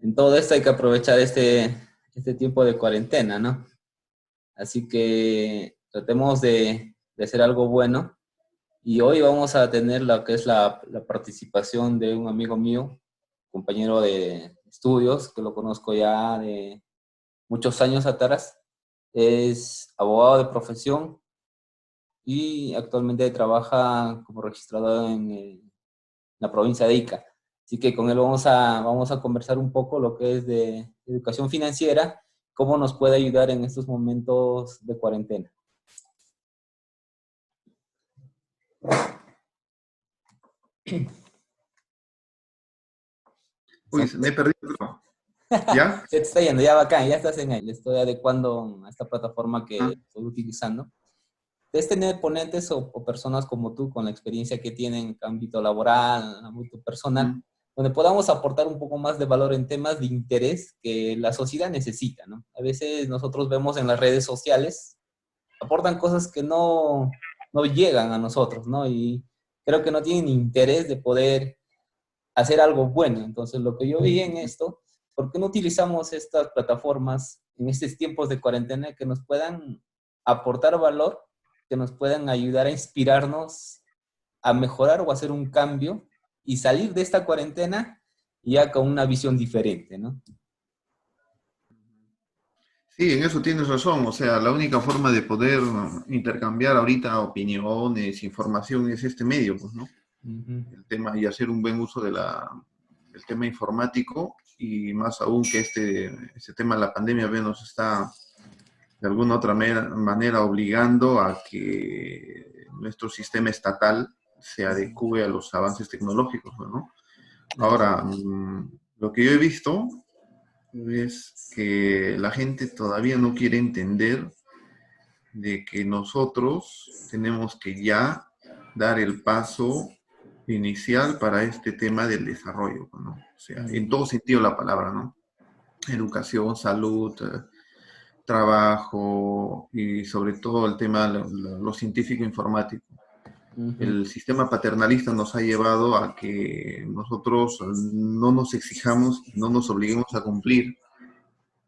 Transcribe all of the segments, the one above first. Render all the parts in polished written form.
en todo esto hay que aprovechar este tiempo de cuarentena, ¿no? Así que tratemos de hacer algo bueno. Y hoy vamos a tener lo que es la participación de un amigo mío, compañero de estudios, que lo conozco ya de muchos años atrás. Es abogado de profesión y actualmente trabaja como registrador en la provincia de Ica. Así que con él vamos a conversar un poco lo que es de educación financiera, cómo nos puede ayudar en estos momentos de cuarentena. Uy, me he perdido. ¿Ya? Se te está yendo, ya bacán, ya estás en él. Le estoy adecuando a esta plataforma que Ah, estoy utilizando. Es tener ponentes o personas como tú con la experiencia que tienen en ámbito laboral, en ámbito personal, mm. donde podamos aportar un poco más de valor en temas de interés que la sociedad necesita, ¿no? A veces nosotros vemos en las redes sociales, aportan cosas que no llegan a nosotros, ¿no? Y creo que no tienen interés de poder hacer algo bueno. Entonces, lo que yo vi en esto, ¿por qué no utilizamos estas plataformas en estos tiempos de cuarentena que nos puedan aportar valor, que nos puedan ayudar a inspirarnos a mejorar o hacer un cambio y salir de esta cuarentena ya con una visión diferente, ¿no? Sí, en eso tienes razón. O sea, la única forma de poder intercambiar ahorita opiniones, información es este medio, pues, ¿no? Uh -huh. El tema y hacer un buen uso del tema informático y más aún que este tema de la pandemia nos está de alguna otra manera obligando a que nuestro sistema estatal se adecue a los avances tecnológicos, ¿no? Ahora, lo que yo he visto es que la gente todavía no quiere entender de que nosotros tenemos que ya dar el paso inicial para este tema del desarrollo, ¿no? O sea, en todo sentido la palabra, ¿no? Educación, salud, trabajo y sobre todo el tema de lo científico informático. Uh -huh. El sistema paternalista nos ha llevado a que nosotros no nos exijamos, no nos obliguemos a cumplir,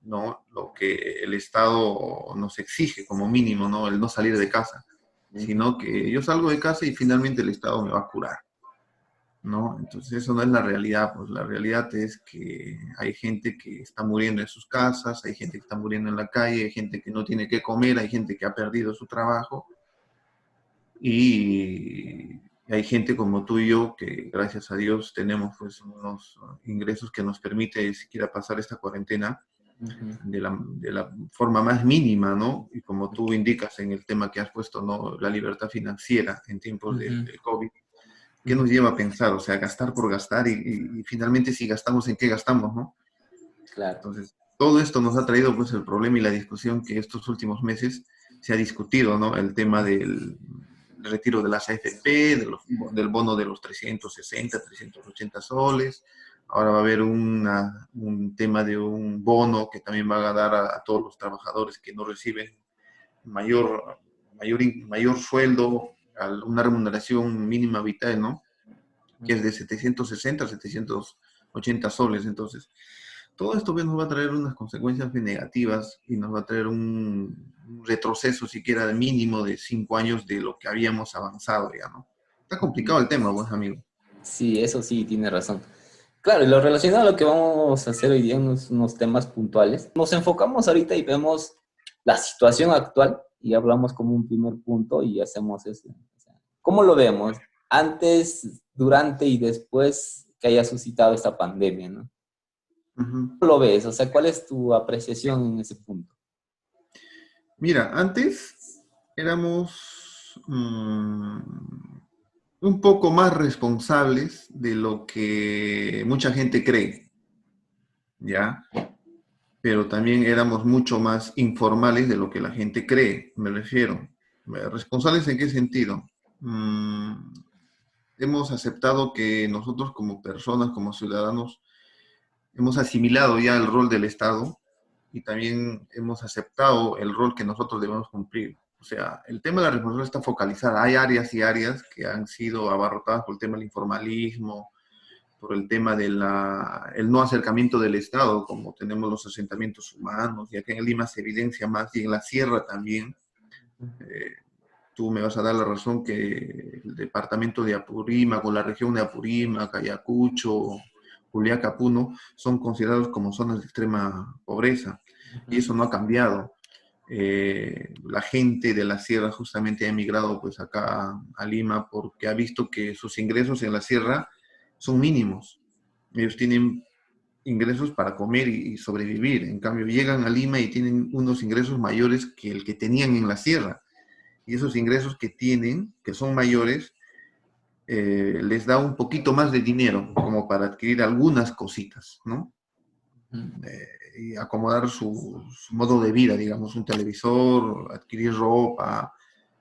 ¿no? Lo que el Estado nos exige como mínimo, ¿no? El no salir de casa, Uh -huh. sino que yo salgo de casa y finalmente el Estado me va a curar, ¿no? Entonces eso no es la realidad, pues la realidad es que hay gente que está muriendo en sus casas, hay gente que está muriendo en la calle, hay gente que no tiene que comer, hay gente que ha perdido su trabajo y hay gente como tú y yo que gracias a Dios tenemos pues unos ingresos que nos permite siquiera pasar esta cuarentena Uh -huh. de la forma más mínima, ¿no? Y como tú indicas en el tema que has puesto, ¿no? La libertad financiera en tiempos Uh -huh. del COVID. Uh ¿Qué -huh. nos lleva a pensar? O sea, gastar por gastar y finalmente si gastamos, ¿en qué gastamos, no? Claro. Entonces, todo esto nos ha traído pues el problema y la discusión que estos últimos meses se ha discutido, ¿no? El tema del retiro de las AFP, del bono de los 360, 380 soles. Ahora va a haber un tema de un bono que también va a dar a todos los trabajadores que no reciben mayor, mayor sueldo, una remuneración mínima vital, ¿no? Que es de 760 a 780 soles. Entonces, todo esto nos va a traer unas consecuencias negativas y nos va a traer un retroceso siquiera de mínimo de 5 años de lo que habíamos avanzado ya, ¿no? Está complicado el tema, pues, amigo. Sí, eso sí, tiene razón. Claro, y lo relacionado a lo que vamos a hacer hoy día, unos temas puntuales, nos enfocamos ahorita y vemos la situación actual y hablamos como un primer punto y hacemos eso. O sea, ¿cómo lo vemos? Antes, durante y después que haya suscitado esta pandemia, ¿no? Ujú. ¿Cómo lo ves? O sea, ¿cuál es tu apreciación en ese punto? Mira, antes éramos un poco más responsables de lo que mucha gente cree, ¿ya? Pero también éramos mucho más informales de lo que la gente cree, me refiero. ¿Responsables en qué sentido? Hemos aceptado que nosotros como personas, como ciudadanos, hemos asimilado ya el rol del Estado y también hemos aceptado el rol que nosotros debemos cumplir. O sea, el tema de la responsabilidad está focalizada. Hay áreas y áreas que han sido abarrotadas por el tema del informalismo, por el tema de el no acercamiento del Estado, como tenemos los asentamientos humanos, y acá en Lima se evidencia más, y en la sierra también. Eh, Tú me vas a dar la razón que el departamento de Apurímac o la región de Apurímac, Ayacucho, Juliaca, Puno, son considerados como zonas de extrema pobreza, y eso no ha cambiado. La gente de la sierra justamente ha emigrado pues acá a Lima porque ha visto que sus ingresos en la sierra son mínimos. Ellos tienen ingresos para comer y sobrevivir. En cambio, llegan a Lima y tienen unos ingresos mayores que el que tenían en la sierra. Y esos ingresos que tienen, que son mayores, les da un poquito más de dinero como para adquirir algunas cositas, ¿no? Y acomodar su modo de vida, digamos, un televisor, adquirir ropa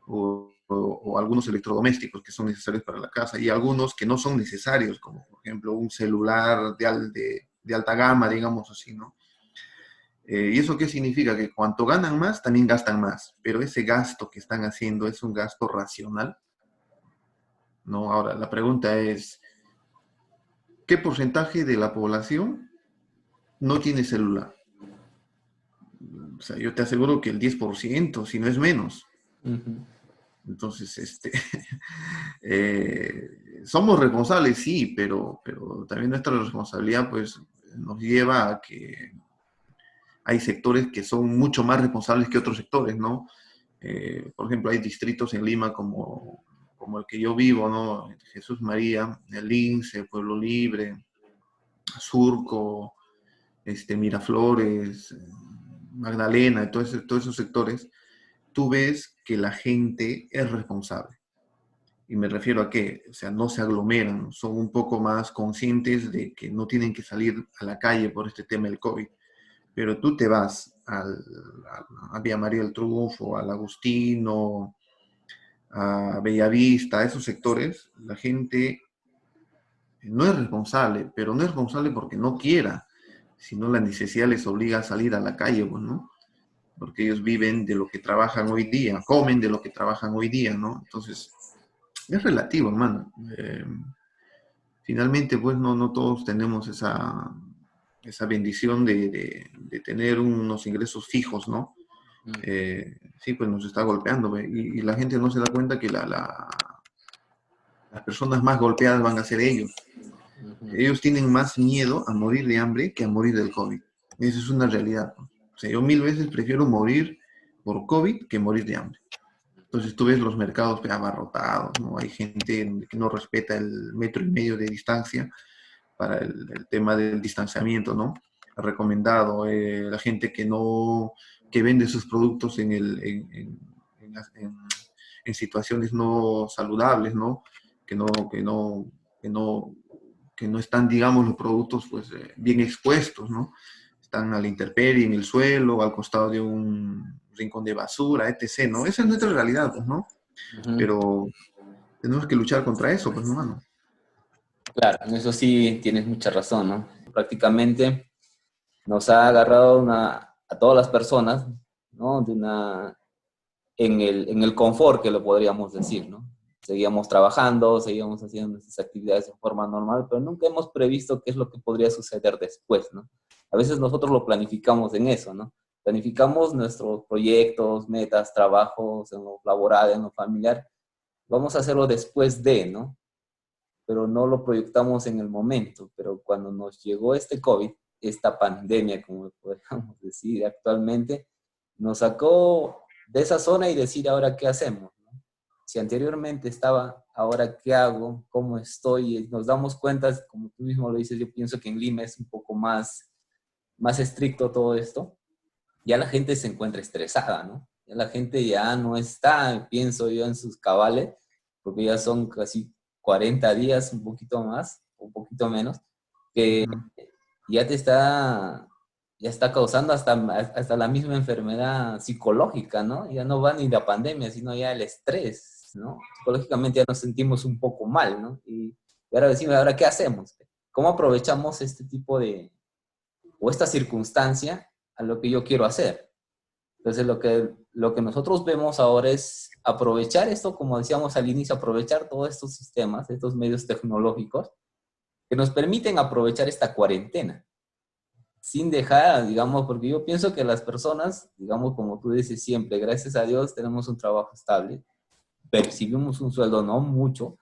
o algunos electrodomésticos que son necesarios para la casa y algunos que no son necesarios, como por ejemplo un celular de alta gama, digamos así, ¿no? ¿Y eso qué significa? Que cuanto ganan más, también gastan más, pero ese gasto que están haciendo es un gasto racional, ¿no? Ahora, la pregunta es, ¿qué porcentaje de la población no tiene celular? O sea, yo te aseguro que el 10%, si no es menos. Entonces, somos responsables, sí, pero también nuestra responsabilidad, pues, nos lleva a que hay sectores que son mucho más responsables que otros sectores, ¿no? Por ejemplo, hay distritos en Lima como el que yo vivo, ¿no? Jesús María, el Lince, Pueblo Libre, Surco, Miraflores, Magdalena, todos esos sectores, tú ves que la gente es responsable. Y me refiero a que, o sea, no se aglomeran, son un poco más conscientes de que no tienen que salir a la calle por este tema del COVID. Pero tú te vas a Villa María del Triunfo, al Agustino, a Bellavista, a esos sectores, la gente no es responsable, pero no es responsable porque no quiera, sino la necesidad les obliga a salir a la calle, pues, ¿no? Porque ellos viven de lo que trabajan hoy día, comen de lo que trabajan hoy día, ¿no? Entonces, es relativo, hermano. Finalmente, pues, no todos tenemos esa bendición de tener unos ingresos fijos, ¿no? Sí, pues nos está golpeando, ¿ve? Y la gente no se da cuenta que las personas más golpeadas van a ser ellos. Ellos tienen más miedo a morir de hambre que a morir del COVID. Esa es una realidad, ¿no? O sea, yo 1000 veces prefiero morir por COVID que morir de hambre. Entonces tú ves los mercados abarrotados, ¿no? Hay gente que no respeta el 1,5 metros de distancia para el tema del distanciamiento, ¿no? Recomendado. La gente que vende sus productos en situaciones no saludables, ¿no? Que no, que no, que no, que no están, digamos, los productos pues, bien expuestos, ¿no? Están a la intemperie, en el suelo, al costado de un rincón de basura, etc., ¿no? Esa es nuestra realidad, pues, ¿no? Pero tenemos que luchar contra eso, pues, hermano. Claro, en eso sí tienes mucha razón, ¿no? Prácticamente nos ha agarrado a todas las personas, ¿no? En el confort, que lo podríamos decir, ¿no? Seguíamos trabajando, seguíamos haciendo nuestras actividades de forma normal, pero nunca hemos previsto qué es lo que podría suceder después, ¿no? A veces nosotros lo planificamos en eso, ¿no? Planificamos nuestros proyectos, metas, trabajos, en lo laboral, en lo familiar. Vamos a hacerlo después de, ¿no? Pero no lo proyectamos en el momento. Pero cuando nos llegó este COVID, esta pandemia, como podríamos decir actualmente, nos sacó de esa zona y decir, ahora, ¿qué hacemos? ¿No? Si anteriormente estaba, ahora, ¿qué hago? ¿Cómo estoy? Y nos damos cuenta, como tú mismo lo dices, yo pienso que en Lima es un poco más estricto todo esto. Ya la gente se encuentra estresada, ¿no? Ya la gente ya no está, pienso yo, en sus cabales, porque ya son casi 40 días, un poquito más, un poquito menos, que ya ya está causando hasta la misma enfermedad psicológica, ¿no? Ya no va ni la pandemia, sino ya el estrés, ¿no? Psicológicamente ya nos sentimos un poco mal, ¿no? Y ahora decimos, ¿ahora qué hacemos? ¿Cómo aprovechamos este tipo o esta circunstancia a lo que yo quiero hacer? Entonces, lo que nosotros vemos ahora es aprovechar esto, como decíamos al inicio, aprovechar todos estos sistemas, estos medios tecnológicos, que nos permiten aprovechar esta cuarentena, sin dejar, digamos, porque yo pienso que las personas, digamos, como tú dices siempre, gracias a Dios tenemos un trabajo estable, percibimos un sueldo no mucho,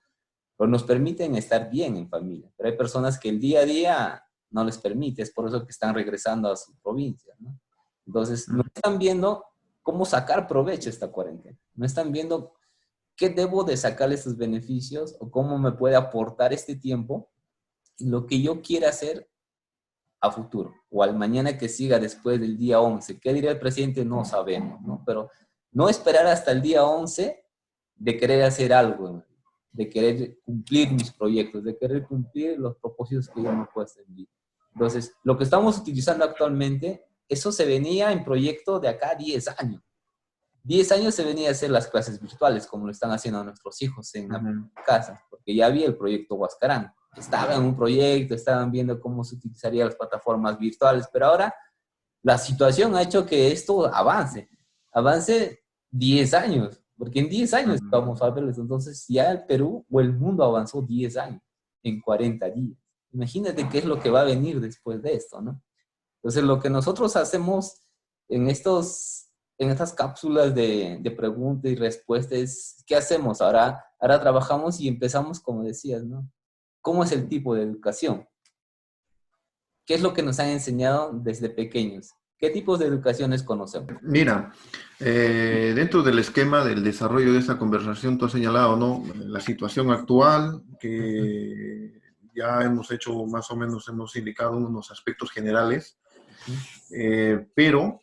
pero nos permiten estar bien en familia. Pero hay personas que el día a día no les permite, es por eso que están regresando a su provincia, ¿no? Entonces, no están viendo cómo sacar provecho de esta cuarentena, no están viendo qué debo de sacarle estos beneficios o cómo me puede aportar este tiempo lo que yo quiera hacer a futuro o al mañana que siga después del día 11. ¿Qué diría el presidente? No sabemos, ¿no? Pero no esperar hasta el día 11 de querer hacer algo, ¿no? De querer cumplir mis proyectos, de querer cumplir los propósitos que yo me he puesto en vida. Entonces, lo que estamos utilizando actualmente, eso se venía en proyecto de acá a 10 años. 10 años se venía a hacer las clases virtuales, como lo están haciendo nuestros hijos en la casa, porque ya había el proyecto Huascarán. Estaban en un proyecto, estaban viendo cómo se utilizarían las plataformas virtuales, pero ahora la situación ha hecho que esto avance 10 años, porque en 10 años vamos a verles, entonces ya el Perú o el mundo avanzó 10 años en 40 días. Imagínate qué es lo que va a venir después de esto, ¿no? Entonces, lo que nosotros hacemos en en estas cápsulas de pregunta y respuesta es, ¿qué hacemos? Ahora trabajamos y empezamos, como decías, ¿no? ¿Cómo es el tipo de educación? ¿Qué es lo que nos han enseñado desde pequeños? ¿Qué tipos de educaciones conocemos? Mira, dentro del esquema del desarrollo de esta conversación, tú has señalado, ¿no? La situación actual, que ya hemos hecho más o menos, hemos indicado unos aspectos generales, pero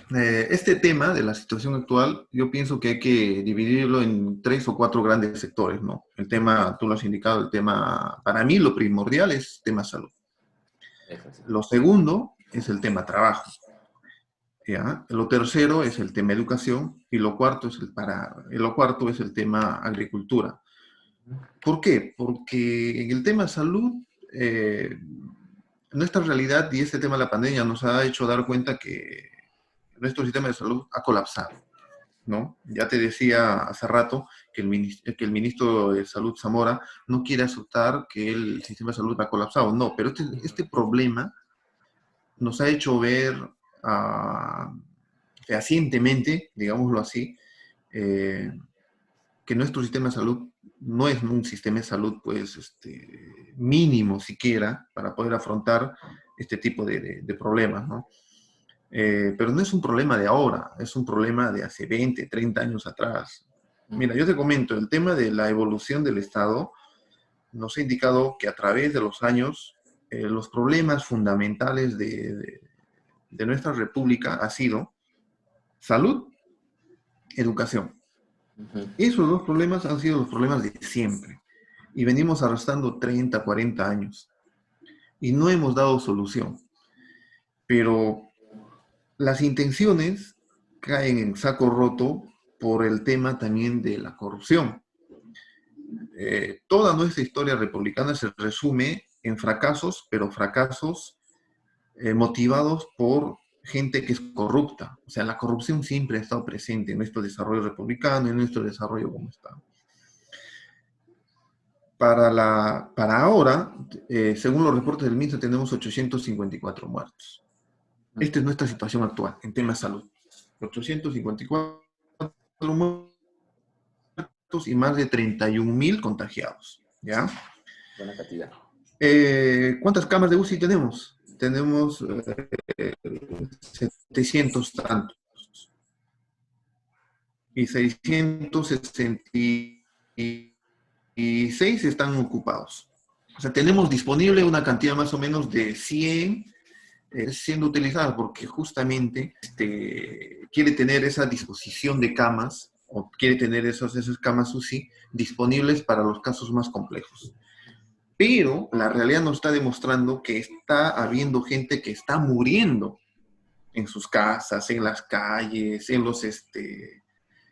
este tema de la situación actual, yo pienso que hay que dividirlo en 3 o 4 grandes sectores, ¿no? El tema, tú lo has indicado, el tema, para mí lo primordial es tema salud. Lo segundo es el tema trabajo. ¿Ya? Lo tercero es el tema educación y lo cuarto es el tema agricultura. ¿Por qué? Porque en el tema salud, nuestra realidad y este tema de la pandemia nos ha hecho dar cuenta que nuestro sistema de salud ha colapsado, ¿no? Ya te decía hace rato que el ministro de Salud, Zamora, no quiere aceptar que el sistema de salud ha colapsado. No, pero este problema nos ha hecho ver fehacientemente, digámoslo así, que nuestro sistema de salud no es un sistema de salud pues mínimo siquiera para poder afrontar este tipo de problemas, ¿no? Pero no es un problema de ahora, es un problema de hace 20, 30 años atrás. Mira, yo te comento, el tema de la evolución del Estado nos ha indicado que a través de los años los problemas fundamentales de nuestra república ha sido salud, educación. Esos 2 problemas han sido los problemas de siempre y venimos arrastrando 30, 40 años y no hemos dado solución. Pero las intenciones caen en saco roto por el tema también de la corrupción. Toda nuestra historia republicana se resume en fracasos, pero fracasos motivados por gente que es corrupta. O sea, la corrupción siempre ha estado presente en nuestro desarrollo republicano, en nuestro desarrollo como Estado. Para ahora, según los reportes del MINSA, tenemos 854 muertos. Esta es nuestra situación actual en temas de salud. 854 muertos y más de 31.000 contagiados. ¿Ya? Buena cantidad. ¿Cuántas camas de UCI tenemos? Tenemos 700 tantos. Y 666 están ocupados. O sea, tenemos disponible una cantidad más o menos de 100 siendo utilizadas porque justamente quiere tener esa disposición de camas o quiere tener esas camas UCI disponibles para los casos más complejos. Pero la realidad nos está demostrando que está habiendo gente que está muriendo en sus casas, en las calles, en los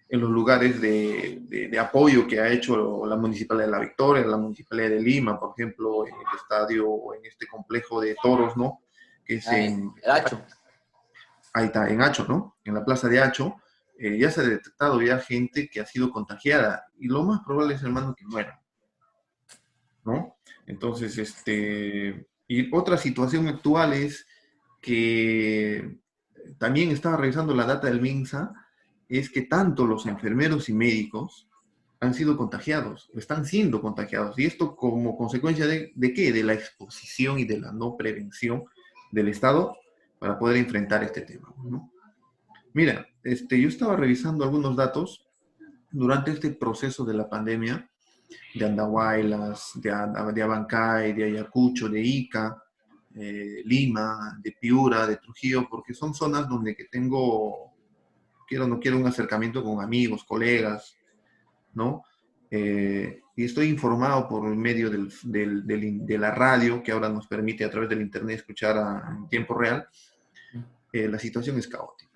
lugares de apoyo que ha hecho la Municipalidad de La Victoria, la Municipalidad de Lima, por ejemplo, en el estadio o en este complejo de toros, ¿no? Que es en Hacho. Ahí está, en Hacho, ¿no? En la plaza de Hacho, ya se ha detectado ya gente que ha sido contagiada y lo más probable es, hermano, que muera. ¿no? Entonces, y otra situación actual es que también estaba revisando la data del MINSA, es que tanto los enfermeros y médicos han sido contagiados, están siendo contagiados. ¿Y esto como consecuencia de qué? De la exposición y de la no prevención del Estado para poder enfrentar este tema, ¿no? Mira, yo estaba revisando algunos datos durante este proceso de la pandemia, de Andahuaylas, de Abancay, de Ayacucho, de Ica, Lima, de Piura, de Trujillo, porque son zonas donde que tengo, quiero o no quiero, un acercamiento con amigos, colegas, ¿no? Y estoy informado por medio de la radio, que ahora nos permite a través del internet escuchar en tiempo real. La situación es caótica,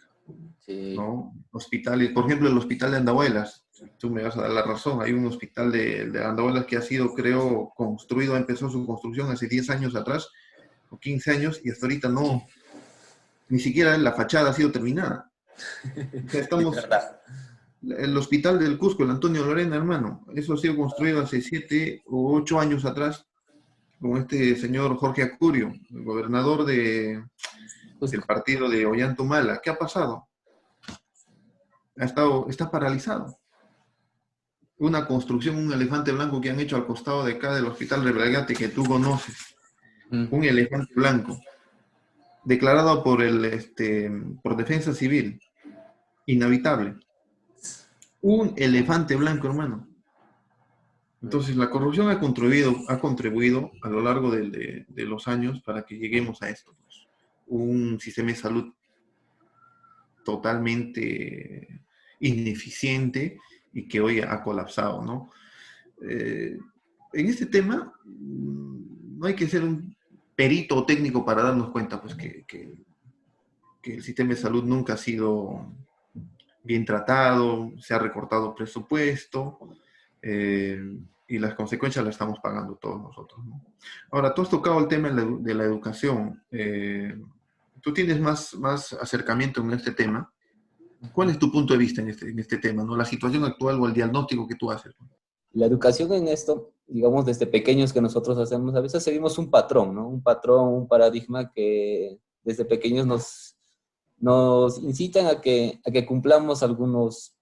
Sí. ¿no? Hospitales, por ejemplo, el hospital de Andahuelas, tú me vas a dar la razón, hay un hospital de Andahuelas que ha sido, creo, construido, empezó su construcción hace 10 años atrás, o 15 años, y hasta ahorita no, ni siquiera la fachada ha sido terminada. O sea, Sí, estamos, verdad. el hospital del Cusco, el Antonio Lorena, hermano, eso ha sido construido hace 7 o 8 años atrás, con este señor Jorge Acurio, el gobernador del Cusco. partido de Ollantumala. ¿Qué ha pasado? Está paralizado. Una construcción, un elefante blanco que han hecho al costado de acá del hospital de Bragate, que tú conoces, Mm. un elefante blanco, declarado por Defensa Civil, inhabitable. Un elefante blanco, hermano. Entonces, la corrupción ha contribuido a lo largo de los años para que lleguemos a esto, pues. Un sistema de salud totalmente ineficiente y que hoy ha colapsado, ¿no? Eh, en este tema, no hay que ser un perito o técnico para darnos cuenta, pues, que el sistema de salud nunca ha sido bien tratado, se ha recortado presupuesto, eh, y las consecuencias las estamos pagando todos nosotros, ¿no? Ahora, tú has tocado el tema de la educación. Tú tienes más acercamiento en este tema. ¿Cuál es tu punto de vista en este tema, ¿no? La situación actual o el diagnóstico que tú haces, ¿no? La educación en esto, digamos, desde pequeños que nosotros hacemos, a veces seguimos un patrón, ¿no? Un patrón, un paradigma que desde pequeños nos incitan a que cumplamos algunos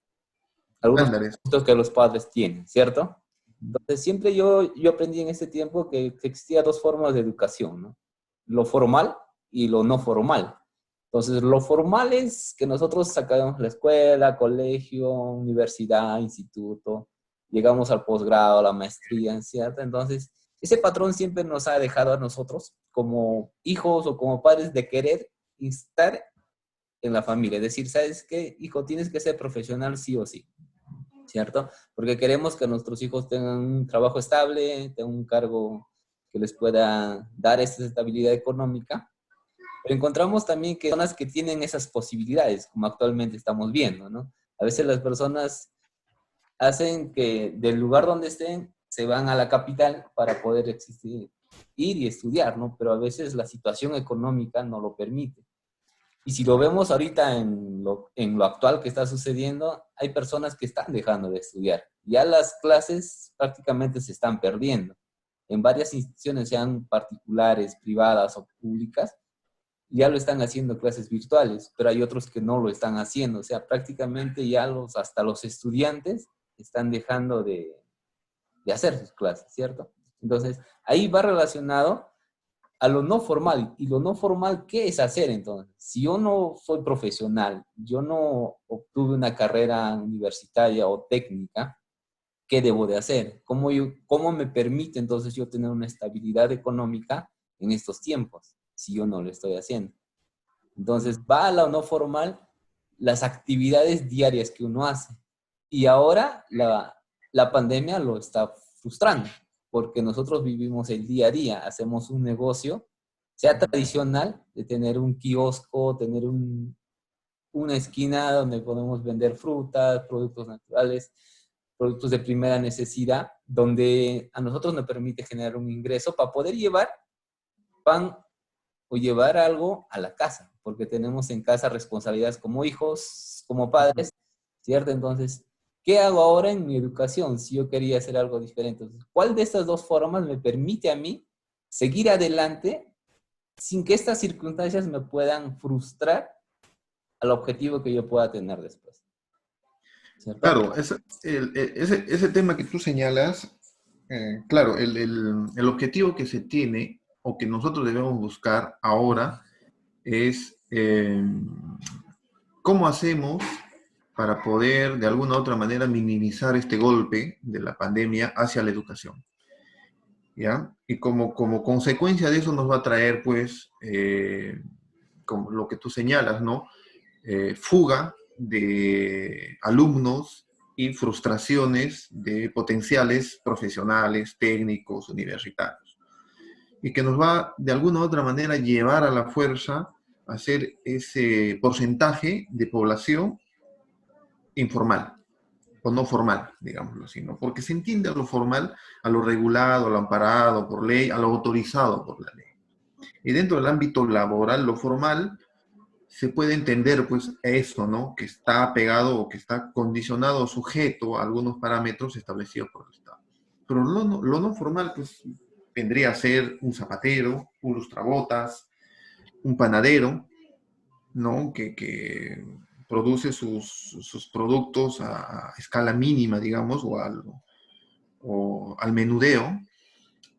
Estándares. puntos que los padres tienen, ¿cierto? Entonces, siempre yo aprendí en este tiempo que existía dos formas de educación, ¿no? Lo formal y lo no formal. Entonces, lo formal es que nosotros sacamos la escuela, colegio, universidad, instituto, llegamos al posgrado, a la maestría, ¿cierto? Entonces, ese patrón siempre nos ha dejado a nosotros como hijos o como padres de querer instar en la familia. Es decir, ¿sabes qué, hijo? Tienes que ser profesional sí o sí, ¿cierto? Porque queremos que nuestros hijos tengan un trabajo estable, tengan un cargo que les pueda dar esta estabilidad económica. Pero encontramos también que personas que tienen esas posibilidades, como actualmente estamos viendo, ¿no? A veces las personas hacen que del lugar donde estén se van a la capital para poder existir, ir y estudiar, ¿no? Pero a veces la situación económica no lo permite. Y si lo vemos ahorita en lo actual que está sucediendo, hay personas que están dejando de estudiar. Ya las clases prácticamente se están perdiendo. En varias instituciones, sean particulares, privadas o públicas, ya lo están haciendo clases virtuales, pero hay otros que no lo están haciendo. O sea, prácticamente ya hasta los estudiantes están dejando de hacer sus clases, ¿cierto? Entonces, ahí va relacionado a lo no formal. ¿Y lo no formal qué es hacer entonces? Si yo no soy profesional, yo no obtuve una carrera universitaria o técnica, ¿qué debo de hacer? ¿Cómo me permite entonces yo tener una estabilidad económica en estos tiempos si yo no lo estoy haciendo? Entonces, va a lo no formal las actividades diarias que uno hace. Y ahora la pandemia lo está frustrando, porque nosotros vivimos el día a día, hacemos un negocio, sea tradicional, de tener un kiosco, tener una esquina donde podemos vender frutas, productos naturales, productos de primera necesidad, donde a nosotros nos permite generar un ingreso para poder llevar pan o llevar algo a la casa, porque tenemos en casa responsabilidades como hijos, como padres, ¿cierto? Entonces, ¿qué hago ahora en mi educación si yo quería hacer algo diferente? Entonces, ¿cuál de estas dos formas me permite a mí seguir adelante sin que estas circunstancias me puedan frustrar al objetivo que yo pueda tener después? ¿Cierto? Claro, ese tema que tú señalas, claro, el objetivo que se tiene o que nosotros debemos buscar ahora es cómo hacemos para poder de alguna u otra manera minimizar este golpe de la pandemia hacia la educación, ¿ya? Y como consecuencia de eso nos va a traer, pues, como lo que tú señalas, ¿no? Fuga de alumnos y frustraciones de potenciales profesionales, técnicos, universitarios. Y que nos va de alguna u otra manera a llevar a la fuerza a hacer ese porcentaje de población informal o no formal, digámoslo así, ¿no? Porque se entiende a lo formal, a lo regulado, a lo amparado por ley, a lo autorizado por la ley. Y dentro del ámbito laboral, lo formal, se puede entender, pues, eso, ¿no? Que está pegado o que está condicionado o sujeto a algunos parámetros establecidos por el Estado. Pero lo no formal, pues, vendría a ser un zapatero, un lustrabotas, un panadero, ¿no? Que produce sus productos a escala mínima, digamos, o al menudeo,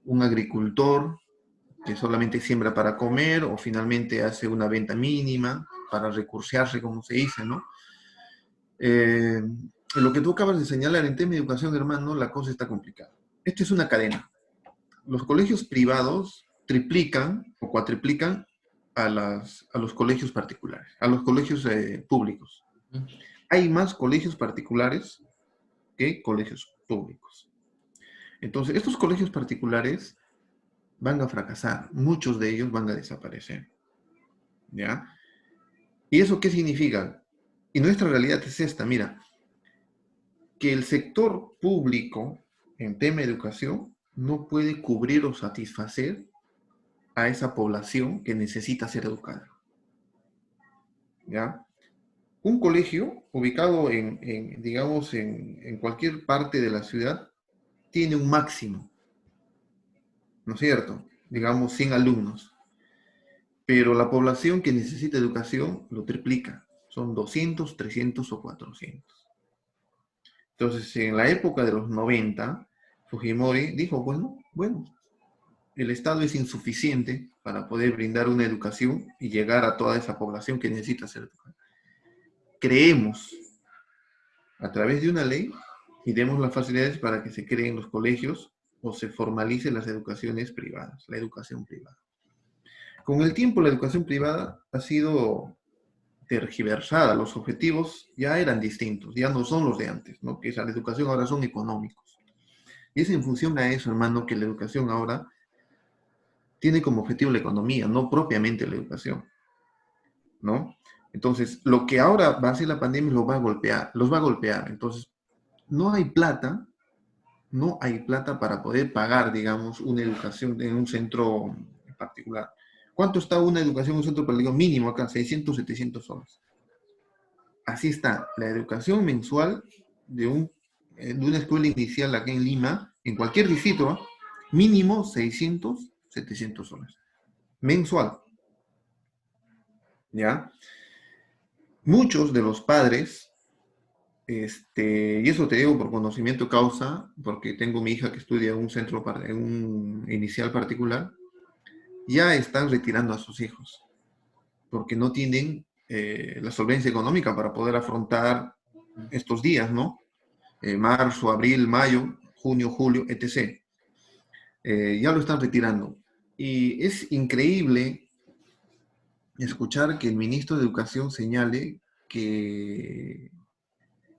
un agricultor que solamente siembra para comer o finalmente hace una venta mínima para recursearse, como se dice, ¿no? Eh, lo que tú acabas de señalar en tema de educación, hermano, la cosa está complicada. Esto es una cadena. Los colegios privados triplican o cuatriplican a los colegios particulares, a los colegios públicos. Hay más colegios particulares que colegios públicos. Entonces, estos colegios particulares van a fracasar, muchos de ellos van a desaparecer, ¿ya? ¿Y eso qué significa? Y nuestra realidad es esta, mira, que el sector público en tema de educación no puede cubrir o satisfacer a esa población que necesita ser educada, ¿ya? Un colegio ubicado digamos, en cualquier parte de la ciudad tiene un máximo, ¿no es cierto? Digamos 100 alumnos, pero la población que necesita educación lo triplica, son 200, 300 o 400. Entonces, en la época de los 90, Fujimori dijo, bueno, el Estado es insuficiente para poder brindar una educación y llegar a toda esa población que necesita ser educada. Creemos a través de una ley y demos las facilidades para que se creen los colegios o se formalicen las educaciones privadas, la educación privada. Con el tiempo, la educación privada ha sido tergiversada, los objetivos ya eran distintos, ya no son los de antes, ¿no? Que la educación ahora son económicos. Y es en función a eso, hermano, que la educación ahora tiene como objetivo la economía, no propiamente la educación, ¿no? Entonces, lo que ahora va a hacer la pandemia los va a golpear. Entonces, no hay plata, no hay plata para poder pagar, digamos, una educación en un centro en particular. ¿Cuánto está una educación en un centro particular? Mínimo acá, 600, 700 soles. Así está, la educación mensual de una escuela inicial aquí en Lima, en cualquier distrito, ¿eh? Mínimo 600, 700 soles. Mensual, ¿ya? Muchos de los padres, y eso te digo por conocimiento de causa, porque tengo mi hija que estudia en un centro, en un inicial particular, ya están retirando a sus hijos, porque no tienen la solvencia económica para poder afrontar estos días, ¿no? Marzo, abril, mayo, junio, julio, etc. Ya lo están retirando. Y es increíble escuchar que el ministro de Educación señale que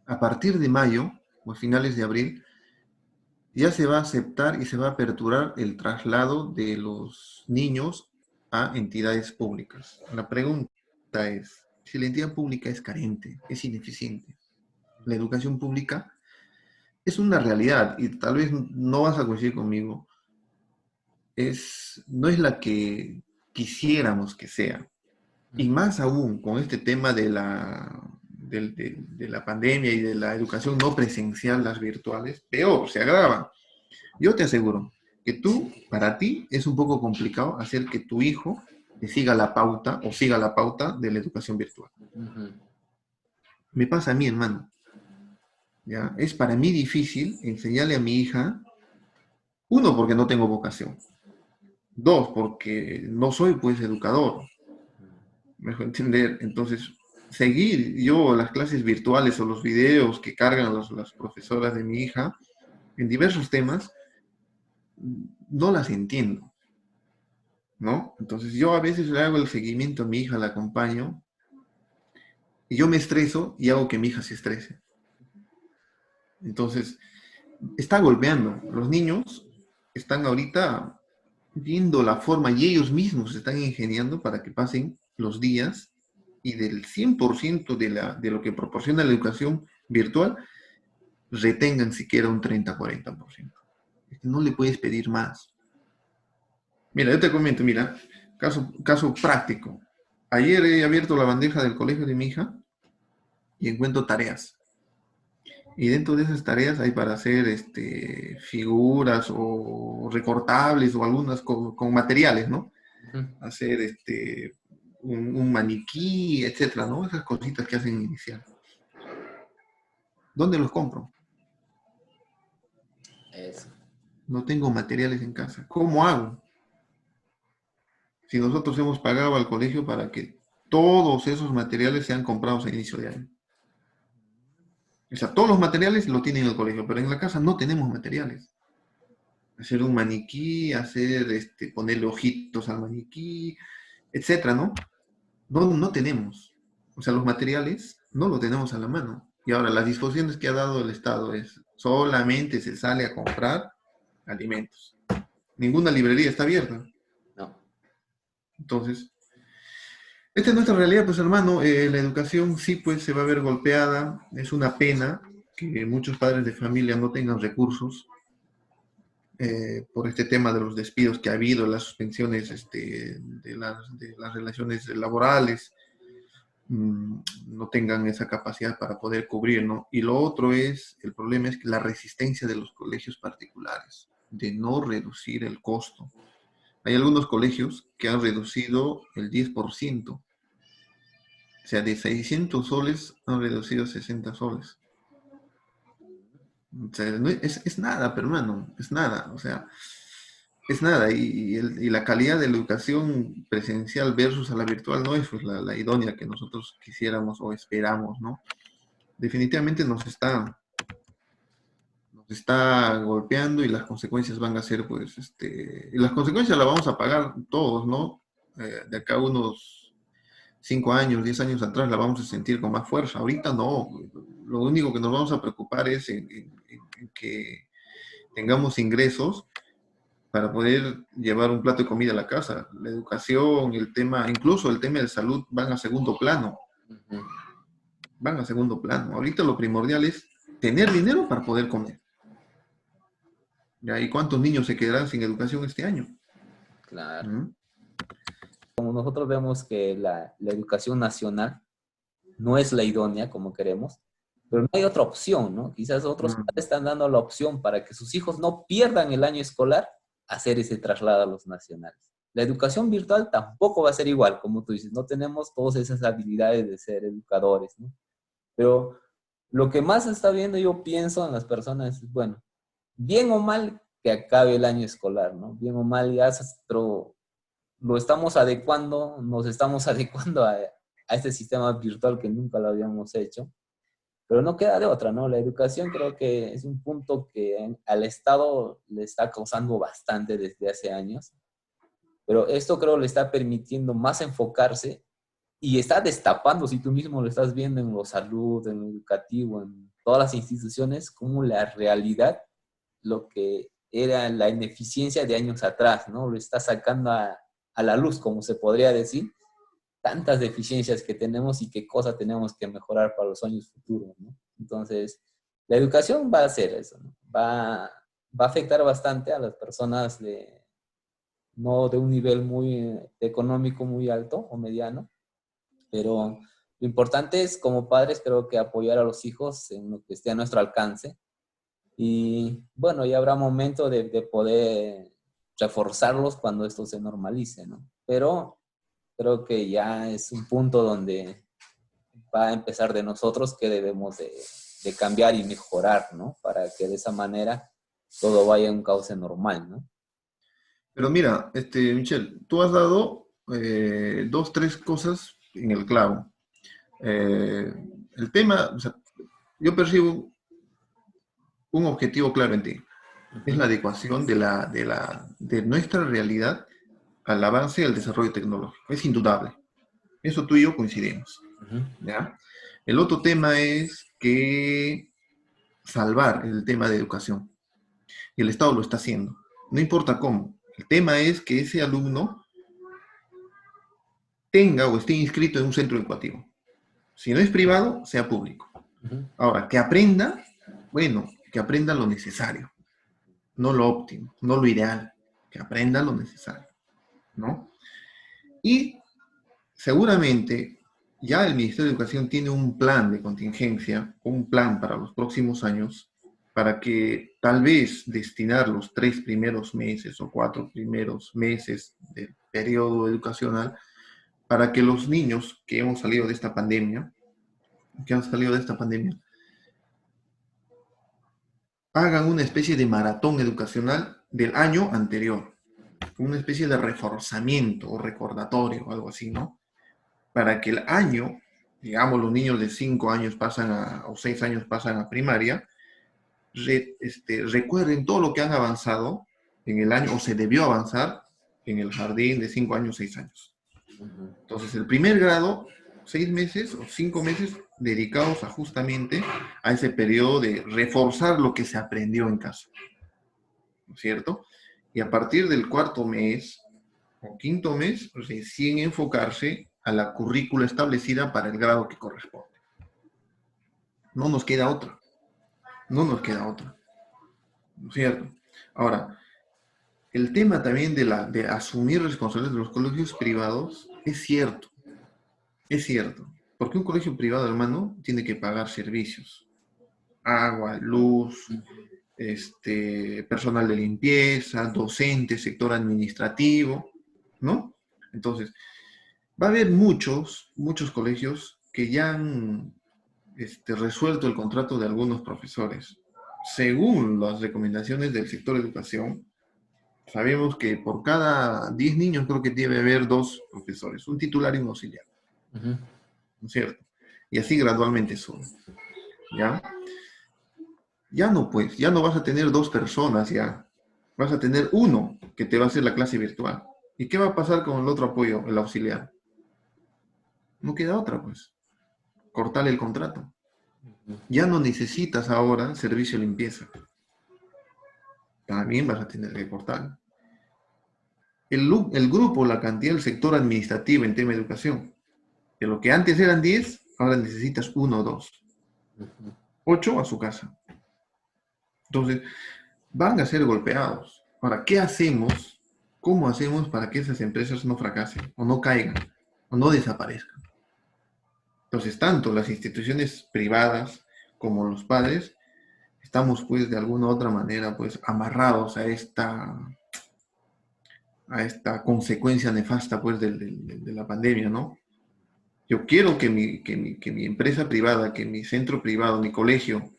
a partir de mayo o a finales de abril ya se va a aceptar y se va a aperturar el traslado de los niños a entidades públicas. La pregunta es, si la entidad pública es carente, es ineficiente, la educación pública es una realidad y tal vez no vas a coincidir conmigo, no es la que quisiéramos que sea. Y más aún con este tema de la pandemia y de la educación no presencial, las virtuales, peor, se agrava. Yo te aseguro que para ti, es un poco complicado hacer que tu hijo te siga la pauta o siga la pauta de la educación virtual. Ujú. Me pasa a mí, hermano. ¿Ya? Es para mí difícil enseñarle a mi hija, uno, porque no tengo vocación, dos, porque no soy pues educador, me dejo entender. Entonces, seguir yo las clases virtuales o los videos que cargan las profesoras de mi hija en diversos temas, no las entiendo, ¿no? Entonces yo a veces le hago el seguimiento a mi hija, la acompaño, y yo me estreso y hago que mi hija se estrese. Entonces, está golpeando. Los niños están ahorita viendo la forma y ellos mismos se están ingeniando para que pasen los días y del 100% de lo que proporciona la educación virtual, retengan siquiera un 30-40%. No le puedes pedir más. Mira, yo te comento, mira, caso práctico. Ayer he abierto la bandeja del colegio de mi hija y encuentro tareas. Y dentro de esas tareas hay para hacer figuras o recortables o algunas con materiales, ¿no? Ujú. Hacer un maniquí, etcétera, ¿no? Esas cositas que hacen inicial. ¿Dónde los compro? Eso. No tengo materiales en casa. ¿Cómo hago? Si nosotros hemos pagado al colegio para que todos esos materiales sean comprados a inicio de año. O sea, todos los materiales lo tienen en el colegio, pero en la casa no tenemos materiales. Hacer un maniquí, ponerle ojitos al maniquí, etcétera, ¿no? No tenemos. O sea, los materiales no los tenemos a la mano. Y ahora, las disposiciones que ha dado el Estado es solamente se sale a comprar alimentos. Ninguna librería está abierta. No. Entonces, esta es nuestra realidad, pues hermano. La educación sí, pues se va a ver golpeada. Es una pena que muchos padres de familia no tengan recursos por este tema de los despidos que ha habido, las suspensiones de las relaciones laborales, no tengan esa capacidad para poder cubrir, ¿no? Y lo otro el problema es que la resistencia de los colegios particulares, de no reducir el costo. Hay algunos colegios que han reducido el 10%, o sea, de 600 soles han reducido a 60 soles. O sea, es nada, pero hermano, es nada, o sea, es nada. Y la calidad de la educación presencial versus a la virtual no es pues, la idónea que nosotros quisiéramos o esperamos, ¿no? Definitivamente nos está golpeando y las consecuencias van a ser, pues, y las consecuencias las vamos a pagar todos, ¿no? De acá a unos 5 años, 10 años atrás la vamos a sentir con más fuerza. Ahorita no. Lo único que nos vamos a preocupar es en que tengamos ingresos para poder llevar un plato de comida a la casa. La educación, incluso el tema de salud van a segundo plano. Ujú. Van a segundo plano. Ahorita lo primordial es tener dinero para poder comer. ¿Ya? ¿Y cuántos niños se quedarán sin educación este año? Claro. ¿Mm? Como nosotros vemos que la educación nacional no es la idónea como queremos, pero no hay otra opción, ¿no? Quizás otros Mm. padres están dando la opción para que sus hijos no pierdan el año escolar, hacer ese traslado a los nacionales. La educación virtual tampoco va a ser igual, como tú dices, no tenemos todas esas habilidades de ser educadores, ¿no? Pero lo que más está viendo, yo pienso en las personas, es, bueno, bien o mal que acabe el año escolar, ¿no? Bien o mal ya, pero lo estamos adecuando, nos estamos adecuando a este sistema virtual que nunca lo habíamos hecho, pero no queda de otra, ¿no? La educación creo que es un punto que al Estado le está causando bastante desde hace años, pero esto creo le está permitiendo más enfocarse y está destapando, si tú mismo lo estás viendo en lo salud, en lo educativo, en todas las instituciones, como la realidad, lo que era la ineficiencia de años atrás, ¿no? Lo está sacando a la luz, como se podría decir, tantas deficiencias que tenemos y qué cosas tenemos que mejorar para los años futuros, ¿no? Entonces, la educación va a hacer eso, ¿no? Va a afectar bastante a las personas no de un nivel muy económico muy alto o mediano, pero Lo importante es, como padres, creo que apoyar a los hijos en lo que esté a nuestro alcance. Y bueno, ya habrá momento de poder reforzarlos cuando esto se normalice, ¿no? Pero creo que ya es un punto donde va a empezar de nosotros que debemos de cambiar y mejorar, ¿no? Para que de esa manera todo vaya en un cauce normal, ¿no? Pero mira, Michelle, tú has dado dos, tres cosas en el clavo. Eh, el tema, o sea, yo percibo un objetivo claro en ti. Es Ujú, la adecuación de nuestra realidad al avance y al desarrollo tecnológico. Es indudable. Eso tú y yo coincidimos. ujú, ¿Ya? El otro tema es que salvar el tema de educación. Y el Estado lo está haciendo. No importa cómo. El tema es que ese alumno tenga o esté inscrito en un centro educativo. Si no es privado, sea público. ujú, Ahora, que aprenda, bueno, que aprenda lo necesario, no lo óptimo, no lo ideal, que aprenda lo necesario, ¿no? Y seguramente ya el Ministerio de Educación tiene un plan de contingencia, un plan para los próximos años, para que tal vez destinar los 3 primeros meses o 4 primeros meses del periodo educacional para que los niños que hemos salido de esta pandemia, que han salido de esta pandemia, hagan una especie de maratón educacional del año anterior, una especie de reforzamiento o recordatorio, algo así, ¿no? Para que el año, digamos, los niños de 5 años pasan o 6 años pasan a primaria, recuerden todo lo que han avanzado en el año, o se debió avanzar en el jardín de 5 años, 6 años. ujú. Entonces, el primer grado, 6 meses o 5 meses dedicados a justamente a ese periodo de reforzar lo que se aprendió en casa, ¿no es cierto? Y a partir del cuarto mes o quinto mes, recién enfocarse a la currícula establecida para el grado que corresponde. No nos queda otra, no nos queda otra, ¿no es cierto? Ahora, el tema también de asumir responsabilidades de los colegios privados es cierto, porque un colegio privado, hermano, tiene que pagar servicios, agua, luz, personal de limpieza, docentes, sector administrativo, ¿no? Entonces, va a haber muchos colegios que ya han resuelto el contrato de algunos profesores. Según las recomendaciones del sector educación, sabemos que por cada 10 niños creo que debe haber dos profesores, un titular y un auxiliar, Ujú, ¿no es cierto? Y así gradualmente sube, ¿ya? Ya no, pues, ya no vas a tener dos personas, ya. Vas a tener uno que te va a hacer la clase virtual. ¿Y qué va a pasar con el otro apoyo, el auxiliar? No queda otra, pues. Cortarle el contrato. ujú. Ya no necesitas ahora servicio de limpieza. También vas a tener que cortar. El grupo, la cantidad del sector administrativo en tema de educación, de lo que antes eran 10, ahora necesitas uno o dos. 8 a su casa. Entonces, van a ser golpeados. Ahora, ¿qué hacemos? ¿Cómo hacemos para que esas empresas no fracasen o no caigan o no desaparezcan? Entonces, tanto las instituciones privadas como los padres estamos pues de alguna u otra manera pues amarrados a esta consecuencia nefasta pues de la pandemia, ¿no? Yo quiero que mi empresa privada, que mi centro privado, mi colegio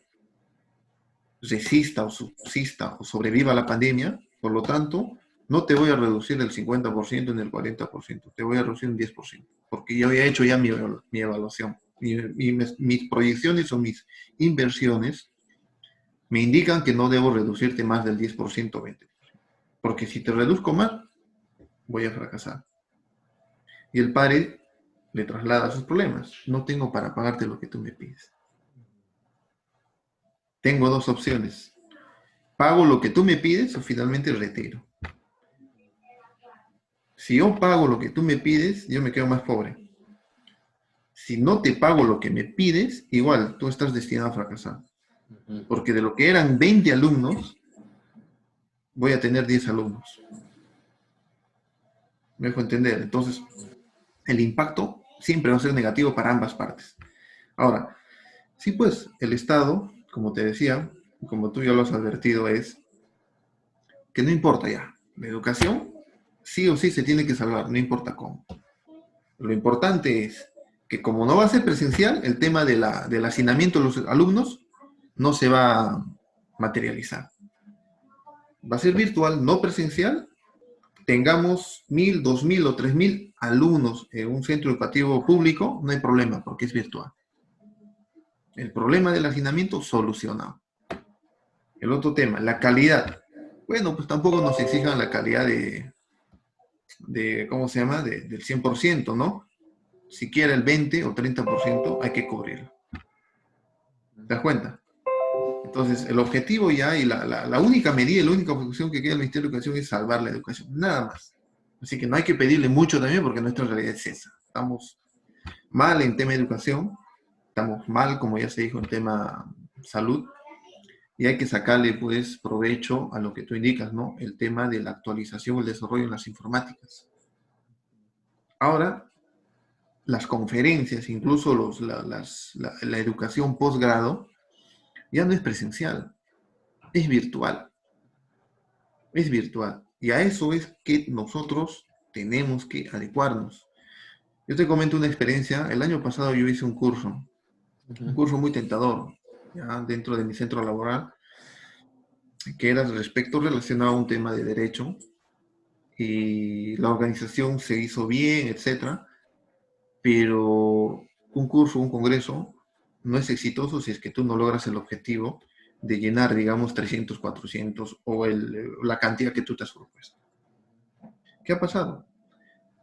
resista o subsista o sobreviva a la pandemia, por lo tanto, no te voy a reducir del 50% ni el 40%, te voy a reducir un 10%, porque yo había hecho ya mi evaluación. Mis proyecciones o mis inversiones me indican que no debo reducirte más del 10% o 20%, porque si te reduzco más, voy a fracasar. Y el padre le traslada sus problemas. No tengo para pagarte lo que tú me pides. Tengo dos opciones. Pago lo que tú me pides o finalmente retiro. Si yo pago lo que tú me pides, yo me quedo más pobre. Si no te pago lo que me pides, igual tú estás destinado a fracasar. Ujú. Porque de lo que eran 20 alumnos, voy a tener 10 alumnos. Me dejo entender. Entonces, el impacto siempre va a ser negativo para ambas partes. Ahora, sí, pues el Estado, como te decía, como tú ya lo has advertido, es que no importa ya, la educación sí o sí se tiene que salvar, no importa cómo. Lo importante es que como no va a ser presencial, el tema del hacinamiento de los alumnos no se va a materializar. Va a ser virtual, no presencial. Tengamos 1.000, 2.000 o 3.000 alumnos en un centro educativo público, no hay problema porque es virtual. El problema del hacinamiento solucionado. El otro tema, la calidad. Bueno, pues tampoco nos exijan la calidad de ¿cómo se llama? Del 100%, ¿no? Siquiera el 20 o 30% hay que cubrirlo. ¿Te das cuenta? Entonces, el objetivo ya y la única medida, la única función que queda del Ministerio de Educación es salvar la educación, nada más. Así que no hay que pedirle mucho también porque nuestra realidad es esa. Estamos mal en tema de educación, estamos mal, como ya se dijo, en tema salud, y hay que sacarle, pues, provecho a lo que tú indicas, ¿no? El tema de la actualización, el desarrollo en las informáticas. Ahora, las conferencias, incluso la educación posgrado, ya no es presencial, es virtual. Es virtual. Y a eso es que nosotros tenemos que adecuarnos. Yo te comento una experiencia. El año pasado yo hice un curso muy tentador, ya dentro de mi centro laboral, que era respecto relacionado a un tema de derecho. Y la organización se hizo bien, etcétera. Pero un curso, un congreso, no es exitoso si es que tú no logras el objetivo de llenar, digamos, 300, 400 o la cantidad que tú te has propuesto. ¿Qué ha pasado?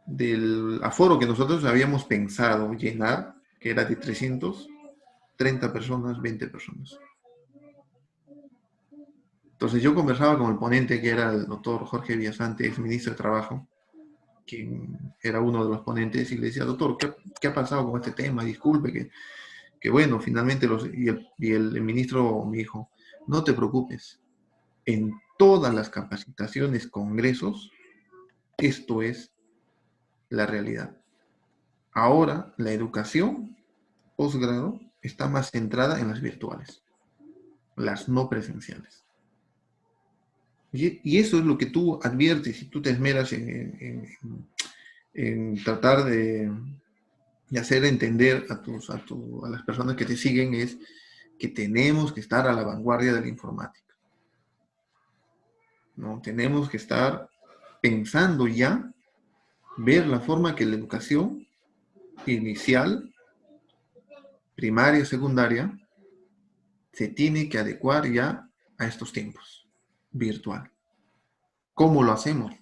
Del aforo que nosotros habíamos pensado llenar, que era de 330 personas, 20 personas. Entonces yo conversaba con el ponente, que era el doctor Jorge Villasante, ex ministro de Trabajo, quien era uno de los ponentes, y le decía, doctor, ¿qué ha pasado con este tema? Disculpe, que bueno, finalmente el ministro me dijo, no te preocupes, en todas las capacitaciones, congresos, esto es la realidad. Ahora la educación posgrado está más centrada en las virtuales, las no presenciales. Y eso es lo que tú adviertes y tú te esmeras en tratar de hacer entender a las personas que te siguen, es que tenemos que estar a la vanguardia de la informática, ¿no? Tenemos que estar pensando ya, ver la forma que la educación inicial, primaria, secundaria, se tiene que adecuar ya a estos tiempos, virtual. ¿Cómo lo hacemos?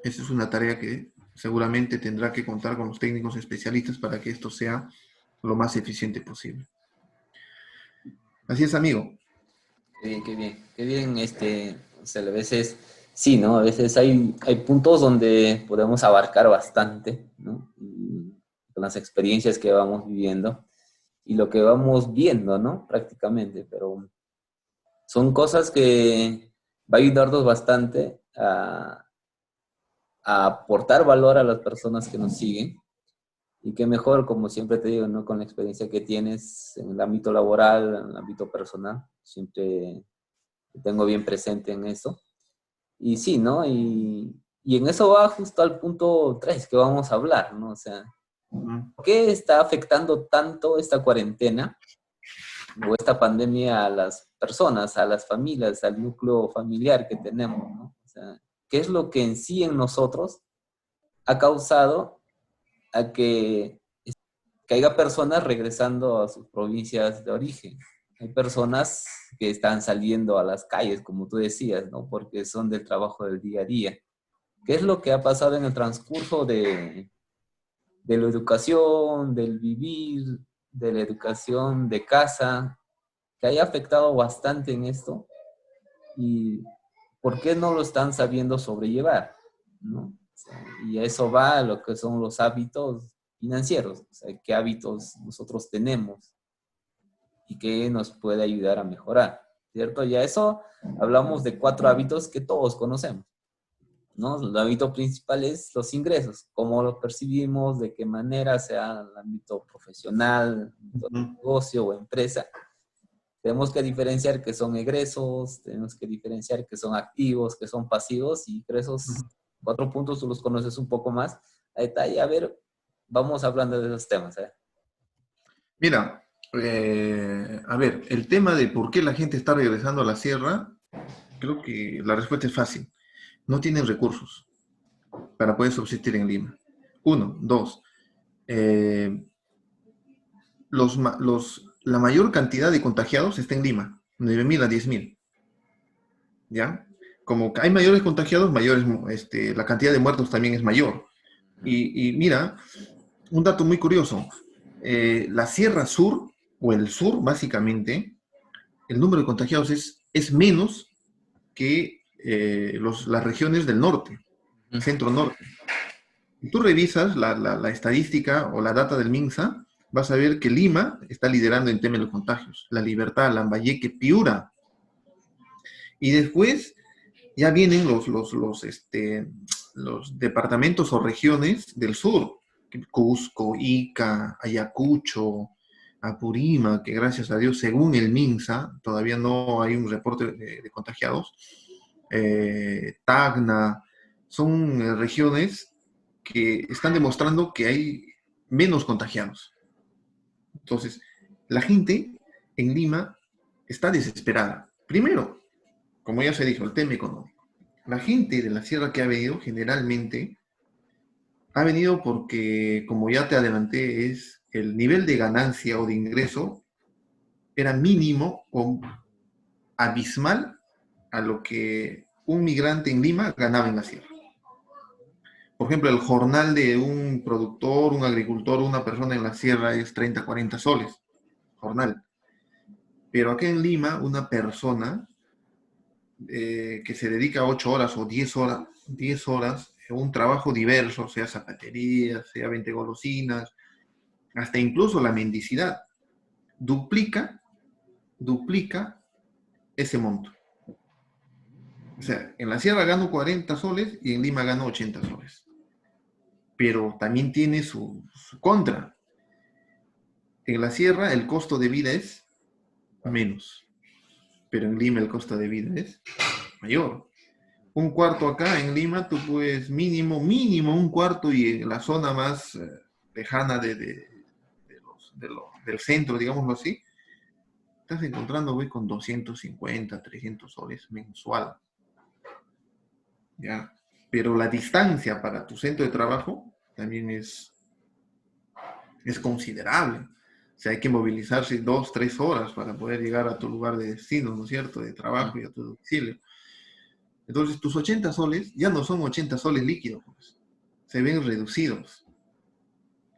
Esa es una tarea que seguramente tendrá que contar con los técnicos especialistas para que esto sea lo más eficiente posible. Así es, amigo. Qué bien, qué bien, qué bien, o sea, a veces, sí, ¿no? A veces hay puntos donde podemos abarcar bastante, ¿no? Y con las experiencias que vamos viviendo y lo que vamos viendo, ¿no? Prácticamente, pero son cosas que va a ayudarnos bastante a aportar valor a las personas que nos siguen. Y qué mejor, como siempre te digo, ¿no? Con la experiencia que tienes en el ámbito laboral, en el ámbito personal, siempre te tengo bien presente en eso. Y sí, ¿no? Y en eso va justo al punto 3 que vamos a hablar, ¿no? O sea, ¿por qué está afectando tanto esta cuarentena o esta pandemia a las personas, a las familias, al núcleo familiar que tenemos, ¿no? O sea, ¿qué es lo que en sí en nosotros ha causado a que haya personas regresando a sus provincias de origen? Hay personas que están saliendo a las calles, como tú decías, ¿no? Porque son del trabajo del día a día. ¿Qué es lo que ha pasado en el transcurso de la educación, del vivir, de la educación de casa, que haya afectado bastante en esto? ¿Y por qué no lo están sabiendo sobrellevar? ¿No? O sea, y a eso va a lo que son los hábitos financieros. O sea, qué hábitos nosotros tenemos y qué nos puede ayudar a mejorar, ¿cierto? Ya eso hablamos de 4 hábitos que todos conocemos. ¿no? El ámbito principal es los ingresos, cómo lo percibimos, de qué manera, sea el ámbito profesional, Ujú. negocio o empresa. Tenemos que diferenciar qué son egresos, tenemos que diferenciar qué son activos, qué son pasivos, y creo esos 4 puntos tú los conoces un poco más a detalle. A ver, vamos hablando de esos temas. Mira, a ver, el tema de por qué la gente está regresando a la sierra, creo que la respuesta es fácil. No tienen recursos para poder subsistir en Lima. Uno, dos, eh, la mayor cantidad de contagiados está en Lima, 9.000 a 10.000, ¿ya? Como hay mayores contagiados, la cantidad de muertos también es mayor. Y mira, un dato muy curioso, la Sierra Sur, o el sur básicamente, el número de contagiados es menos que las regiones del norte, centro-norte. Si tú revisas la estadística o la data del MINSA, vas a ver que Lima está liderando en tema de los contagios. La Libertad, Lambayeque, Piura. Y después ya vienen los departamentos o regiones del sur. Cusco, Ica, Ayacucho, Apurímac, que gracias a Dios, según el MINSA, todavía no hay un reporte de contagiados. Tacna, son regiones que están demostrando que hay menos contagiados. Entonces, la gente en Lima está desesperada. Primero, como ya se dijo, el tema económico. La gente de la sierra que ha venido generalmente ha venido porque, como ya te adelanté, es el nivel de ganancia o de ingreso era mínimo o abismal a lo que un migrante en Lima ganaba en la sierra. Por ejemplo, el jornal de un productor, un agricultor, una persona en la sierra es 30, 40 soles, jornal. Pero acá en Lima, una persona que se dedica 8 horas o 10 horas en un trabajo diverso, sea zapatería, sea vende golosinas, hasta incluso la mendicidad, duplica, duplica ese monto. O sea, en la sierra gano 40 soles y en Lima gano 80 soles. Pero también tiene su contra. En la sierra el costo de vida es menos, pero en Lima el costo de vida es mayor. Un cuarto acá en Lima, tú puedes mínimo un cuarto, y en la zona más lejana del centro, digámoslo así, estás encontrando hoy con 250, 300 soles mensual. ¿Ya? Pero la distancia para tu centro de trabajo también es considerable. O sea, hay que movilizarse 2, 3 horas para poder llegar a tu lugar de destino, ¿no es cierto?, de trabajo y a tu domicilio. Entonces, tus 80 soles ya no son 80 soles líquidos, pues. Se ven reducidos.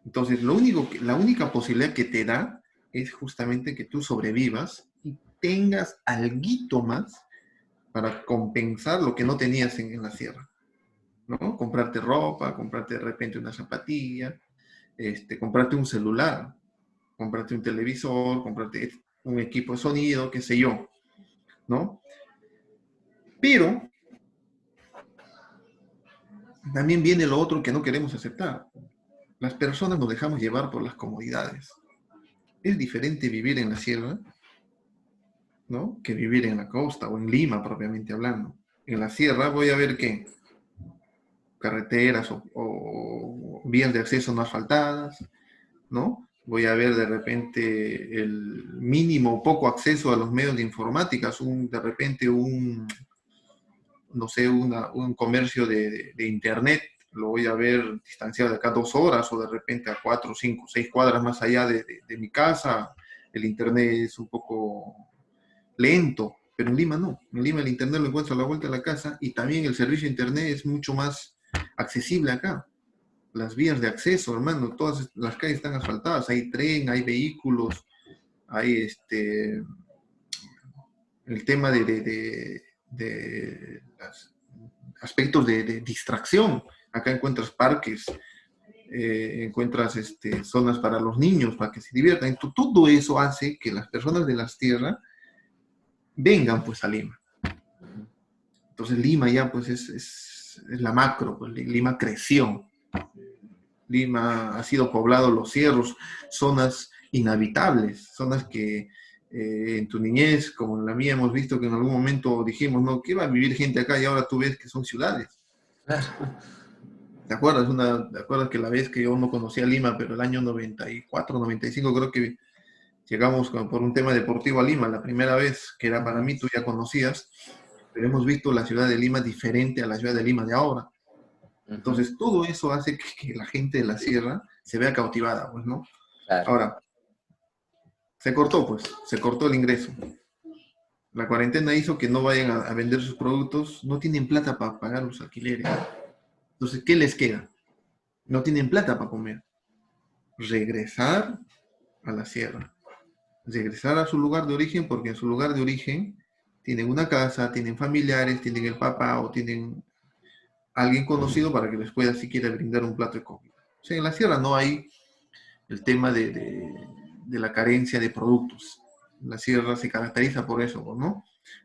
Entonces, la única posibilidad que te da es justamente que tú sobrevivas y tengas alguito más para compensar lo que no tenías en la sierra, ¿no? Comprarte ropa, comprarte de repente una zapatilla, comprarte un celular, comprarte un televisor, comprarte un equipo de sonido, qué sé yo, ¿no? Pero también viene lo otro que no queremos aceptar. Las personas nos dejamos llevar por las comodidades. Es diferente vivir en la sierra, ¿no?, que vivir en la costa o en Lima, propiamente hablando. En la sierra voy a ver qué carreteras o vías de acceso no asfaltadas, ¿no? Voy a ver de repente el mínimo poco acceso a los medios de informática, de repente no sé, un comercio de internet, lo voy a ver distanciado de acá 2 horas, o de repente a 4, 5, 6 cuadras más allá de mi casa, el internet es un poco lento, pero en Lima no. En Lima el internet lo encuentro a la vuelta de la casa, y también el servicio de internet es mucho más accesible acá. Las vías de acceso, hermano, todas las calles están asfaltadas, hay tren, hay vehículos, hay el tema de los aspectos de distracción. Acá encuentras parques, encuentras zonas para los niños, para que se diviertan. Entonces, todo eso hace que las personas de las tierras vengan pues a Lima. Entonces Lima ya pues es la macro, pues Lima creció. Lima ha sido poblado los cerros, zonas inhabitables, zonas que en tu niñez, como en la mía, hemos visto que en algún momento dijimos, no, ¿qué va a vivir gente acá? Y ahora tú ves que son ciudades. ¿Te acuerdas que la vez que yo no conocía Lima, pero el año 94, 95, creo que llegamos por un tema deportivo a Lima, la primera vez que era para mí, tú ya conocías, pero hemos visto la ciudad de Lima diferente a la ciudad de Lima de ahora. Entonces, todo eso hace que la gente de la sierra se vea cautivada, pues, ¿no? Claro. Ahora, se cortó el ingreso. La cuarentena hizo que no vayan a vender sus productos, no tienen plata para pagar los alquileres. Entonces, ¿qué les queda? No tienen plata para comer. Regresar a la sierra. Regresar a su lugar de origen, porque en su lugar de origen tienen una casa, tienen familiares, tienen el papá o tienen alguien conocido para que les pueda siquiera brindar un plato de comida. O sea, en la sierra no hay el tema de la carencia de productos. La sierra se caracteriza por eso, ¿no?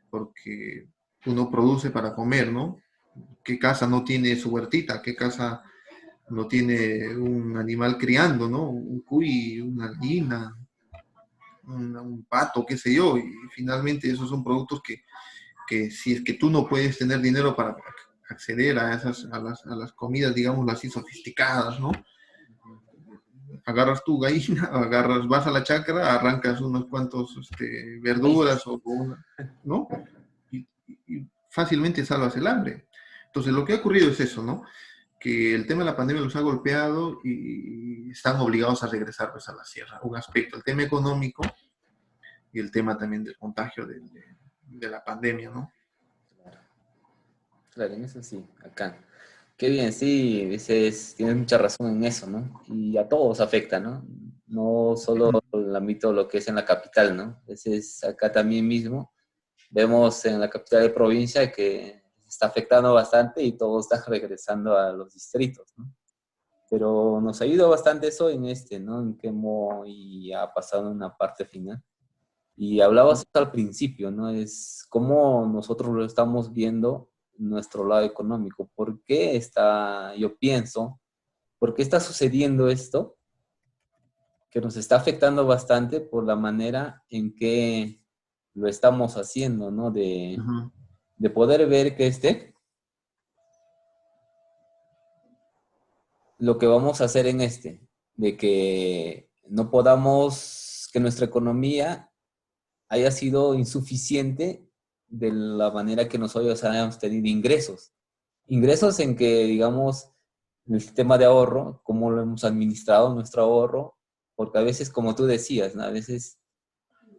Porque uno produce para comer, ¿no? ¿Qué casa no tiene su huertita? ¿Qué casa no tiene un animal criando, ¿no? Un cuy, una gallina, un pato, qué sé yo. Y finalmente esos son productos que si es que tú no puedes tener dinero para acceder a las comidas, digamos así, sofisticadas, ¿no? Agarras tu gallina, vas a la chacra, arrancas unos cuantos verduras o una, ¿no? Y fácilmente salvas el hambre. Entonces, lo que ha ocurrido es eso, ¿no? Que el tema de la pandemia los ha golpeado y están obligados a regresar pues, a la sierra. Un aspecto, el tema económico y el tema también del contagio de la pandemia, ¿no? Claro, en eso sí, acá. Qué bien, sí, dices, tienes mucha razón en eso, ¿no? Y a todos afecta, ¿no? No solo el ámbito lo que es en la capital, ¿no? A veces acá también mismo vemos en la capital de provincia que está afectando bastante y todo está regresando a los distritos, ¿no? Pero nos ayuda bastante eso en ¿no? En Quemo y ha pasado en una parte final. Y hablabas al principio, ¿no? Es cómo nosotros lo estamos viendo nuestro lado económico. ¿Por qué está, yo pienso, por qué está sucediendo esto? Que nos está afectando bastante por la manera en que lo estamos haciendo, ¿no? De poder ver que lo que vamos a hacer en de que no podamos, que nuestra economía haya sido insuficiente de la manera que nosotros hayamos tenido ingresos. Ingresos en que, digamos, el sistema de ahorro, cómo lo hemos administrado nuestro ahorro, porque a veces, como tú decías, ¿no? A veces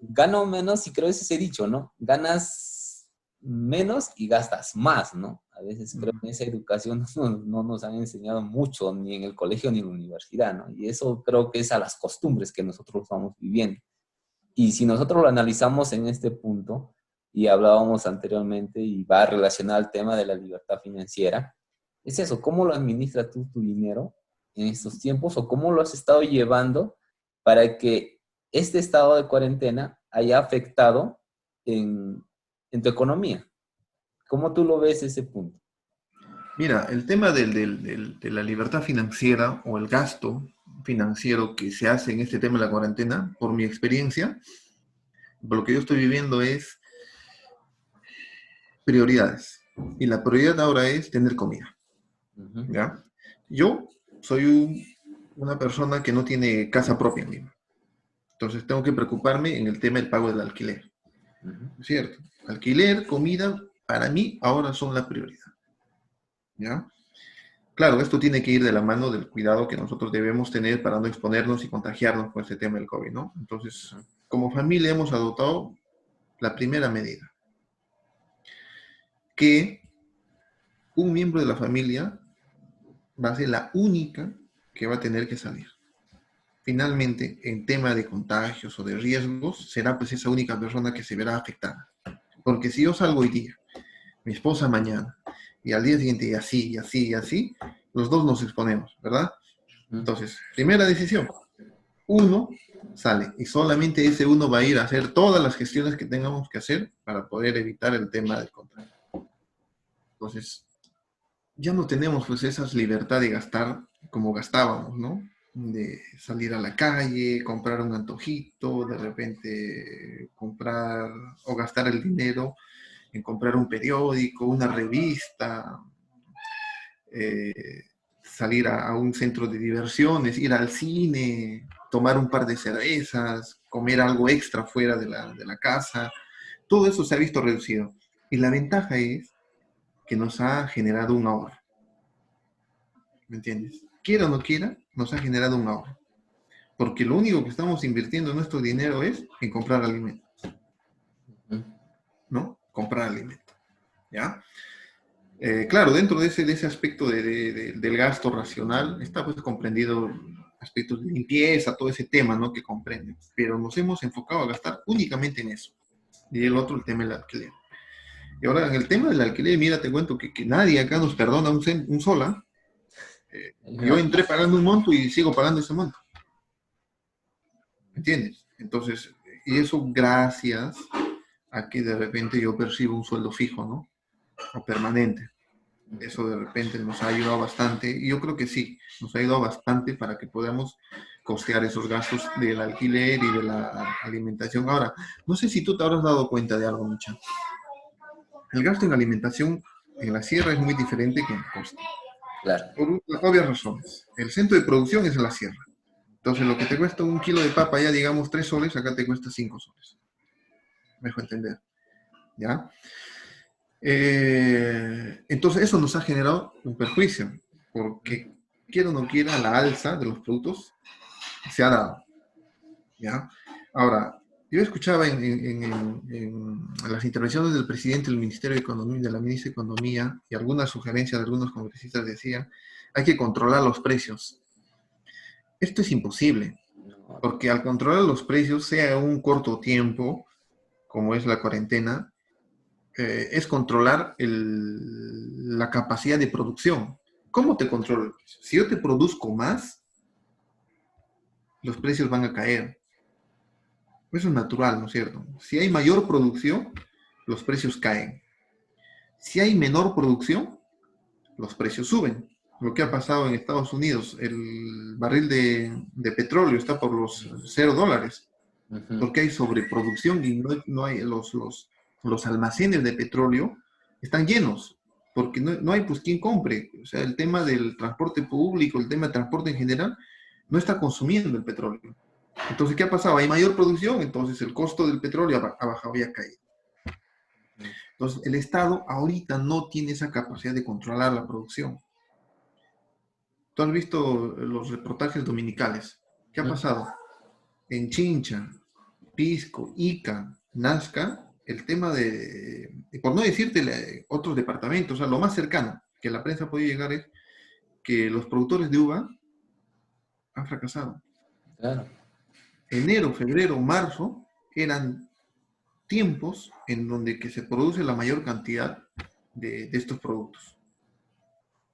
gano menos y creo ese es ese dicho, ¿no? Ganas menos y gastas más, ¿no? A veces creo que en esa educación no nos han enseñado mucho, ni en el colegio ni en la universidad, ¿no? Y eso creo que es a las costumbres que nosotros vamos viviendo. Y si nosotros lo analizamos en este punto, y hablábamos anteriormente, y va relacionado al tema de la libertad financiera, es eso, ¿cómo lo administras tú tu dinero en estos tiempos o cómo lo has estado llevando para que este estado de cuarentena haya afectado en tu economía? ¿Cómo tú lo ves ese punto? Mira, el tema de la libertad financiera o el gasto financiero que se hace en este tema de la cuarentena, por mi experiencia, por lo que yo estoy viviendo es prioridades. Y la prioridad ahora es tener comida. ¿Ya? Yo soy una persona que no tiene casa propia en Lima. Entonces tengo que preocuparme en el tema del pago del alquiler. ¿Es cierto? Alquiler, comida, para mí ahora son la prioridad. ¿Ya? Claro, esto tiene que ir de la mano del cuidado que nosotros debemos tener para no exponernos y contagiarnos con este tema del COVID, ¿no? Entonces, como familia hemos adoptado la primera medida, que un miembro de la familia va a ser la única que va a tener que salir. Finalmente, en tema de contagios o de riesgos, será pues esa única persona que se verá afectada. Porque si yo salgo hoy día, mi esposa mañana, y al día siguiente y así, y así, y así, los dos nos exponemos, ¿verdad? Entonces, primera decisión, uno sale y solamente ese uno va a ir a hacer todas las gestiones que tengamos que hacer para poder evitar el tema del contagio. Entonces, ya no tenemos pues esa libertad de gastar como gastábamos, ¿no? De salir a la calle, comprar un antojito, de repente comprar o gastar el dinero en comprar un periódico, una revista, eh, salir a un centro de diversiones, ir al cine, tomar un par de cervezas, comer algo extra fuera de la casa. Todo eso se ha visto reducido. Y la ventaja es que nos ha generado un ahorro. ¿Me entiendes? Quiera o no quiera, nos ha generado un ahorro. Porque lo único que estamos invirtiendo nuestro dinero es en comprar alimento, ¿no? Comprar alimento, ¿ya? Claro, dentro de ese aspecto del gasto racional está pues comprendido aspectos de limpieza, todo ese tema, ¿no? Que comprende. Pero nos hemos enfocado a gastar únicamente en eso. Y el otro, el tema del alquiler. Y ahora, en el tema del alquiler, mira, te cuento que nadie acá nos perdona un sola. Yo ¿No? entré pagando un monto y sigo pagando ese monto. ¿Me entiendes? Entonces, y eso gracias a que de repente yo percibo un sueldo fijo, ¿no? O permanente. Eso de repente nos ha ayudado bastante. Y yo creo que sí, nos ha ayudado bastante para que podamos costear esos gastos del alquiler y de la alimentación. Ahora, no sé si tú te habrás dado cuenta de algo, Micha. El gasto en alimentación en la sierra es muy diferente que en la costa. Claro. Por obvias razones. El centro de producción es en la sierra. Entonces, lo que te cuesta un kilo de papa, ya digamos 3 soles, acá te cuesta 5 soles. Me dejo entender. ¿Ya? Entonces, eso nos ha generado un perjuicio, porque quiera o no quiera, la alza de los productos se ha dado. ¿Ya? Ahora, yo escuchaba en las intervenciones del presidente del Ministerio de Economía, de la ministra de Economía, y algunas sugerencias de algunos congresistas decían, hay que controlar los precios. Esto es imposible, No, porque al controlar los precios, sea un corto tiempo, como es la cuarentena, es controlar la capacidad de producción. ¿Cómo te controlo el precio? Si yo te produzco más, los precios van a caer. Eso es natural, ¿no es cierto? Si hay mayor producción, los precios caen. Si hay menor producción, los precios suben. Lo que ha pasado en Estados Unidos, el barril de petróleo está por los $0, ujú, porque hay sobreproducción y no hay los almacenes de petróleo están llenos, porque no hay pues quien compre. O sea, el tema del transporte público, el tema del transporte en general, no está consumiendo el petróleo. Entonces, ¿qué ha pasado? Hay mayor producción, entonces el costo del petróleo ha bajado y ha caído. Entonces, el Estado ahorita no tiene esa capacidad de controlar la producción. Tú has visto los reportajes dominicales. ¿Qué ha ujú. pasado? En Chincha, Pisco, Ica, Nazca, el tema y por no decirte otros departamentos, o sea, lo más cercano que la prensa puede llegar es que los productores de uva han fracasado. Claro. Enero, febrero, marzo eran tiempos en donde que se produce la mayor cantidad de estos productos.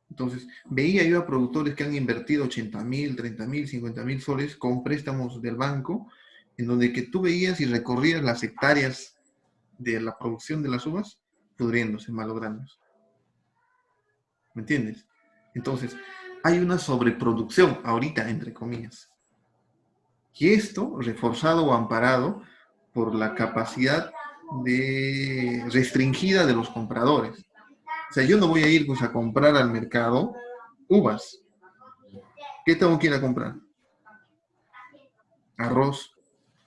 Entonces, veía yo a productores que han invertido 80.000, 30.000, 50.000 soles con préstamos del banco, en donde que tú veías y recorrías las hectáreas de la producción de las uvas, pudriéndose, malográndose. ¿Me entiendes? Entonces, hay una sobreproducción ahorita, entre comillas. Y esto reforzado o amparado por la capacidad restringida de los compradores. O sea, yo no voy a ir pues, a comprar al mercado uvas. ¿Qué tengo que ir a comprar? Arroz,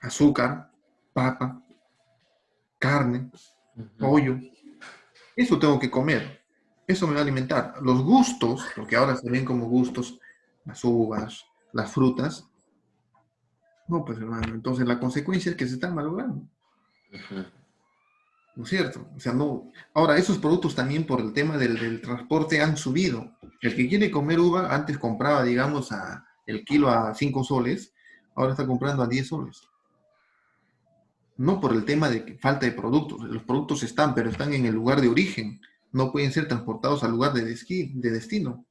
azúcar, papa, carne, Ujú. pollo. Eso tengo que comer. Eso me va a alimentar. Los gustos, porque ahora se ven como gustos, las uvas, las frutas. No, pues hermano, entonces la consecuencia es que se están malogrando. Ujú. ¿No es cierto? O sea, no. Ahora, esos productos también por el tema del transporte han subido. El que quiere comer uva, antes compraba, digamos, el kilo a 5 soles, ahora está comprando a 10 soles. No por el tema de falta de productos. Los productos están, pero están en el lugar de origen. No pueden ser transportados al lugar de destino.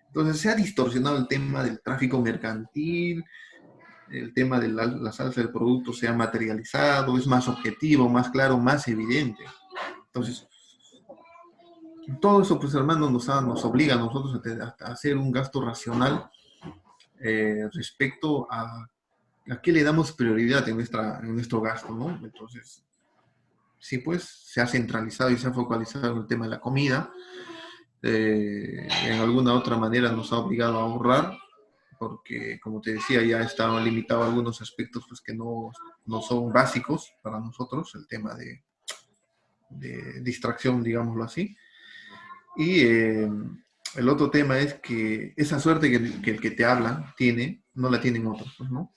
Entonces se ha distorsionado el tema del tráfico mercantil, el tema de la salsa del producto se ha materializado, es más objetivo, más claro, más evidente. Entonces, Todo eso, pues hermano, nos obliga a nosotros a hacer un gasto racional respecto a qué le damos prioridad en nuestro gasto, ¿no? Entonces, sí, pues se ha centralizado y se ha focalizado en el tema de la comida. En alguna otra manera nos ha obligado a ahorrar, porque, como te decía, ya estaban limitados algunos aspectos pues, que no son básicos para nosotros, el tema de distracción, digámoslo así. Y el otro tema es que esa suerte que el que te habla tiene, no la tienen otros, pues, ¿no?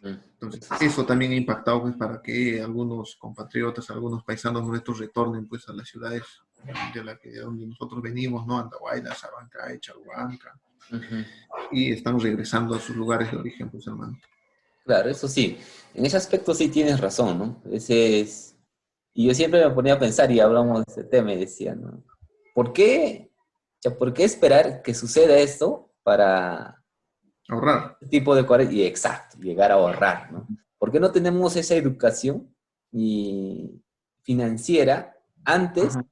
Entonces, Eso sí. eso también ha impactado pues, para que algunos compatriotas, algunos paisanos nuestros retornen pues, a las ciudades de donde nosotros venimos, ¿no? Andahuaylas, Abancay, Chalhuanca, Ujú. y están regresando a sus lugares de origen, pues hermano. Claro, eso sí. En ese aspecto sí tienes razón, ¿no? Ese es... Y yo siempre me ponía a pensar y hablamos de este tema y decía, ¿no? ¿Por qué, ya, ¿por qué esperar que suceda esto para Ahorrar. este tipo de cosas? Y exacto, llegar a ahorrar, ¿no? ¿Por qué no tenemos esa educación y financiera antes Ajá.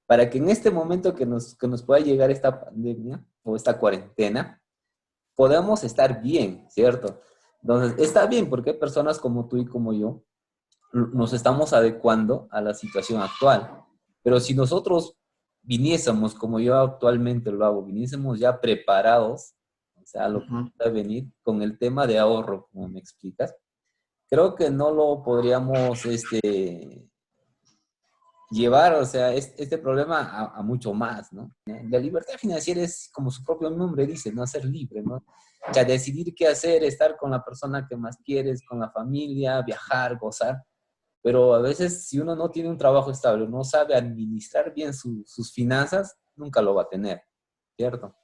para que en este momento que nos pueda llegar esta pandemia o esta cuarentena, podamos estar bien, ¿cierto? Entonces, está bien porque hay personas como tú y como yo nos estamos adecuando a la situación actual. Pero si nosotros viniésemos, como yo actualmente lo hago, viniésemos ya preparados, o sea, lo que Ajá. va a venir con el tema de ahorro, como me explicas, creo que no lo podríamos llevar, o sea, este problema a mucho más, ¿no? La libertad financiera es, como su propio nombre dice, no ser libre, ¿no? O sea, decidir qué hacer, estar con la persona que más quieres, con la familia, viajar, gozar. Pero a veces si uno no tiene un trabajo estable, no sabe administrar bien sus finanzas, nunca lo va a tener, ¿cierto?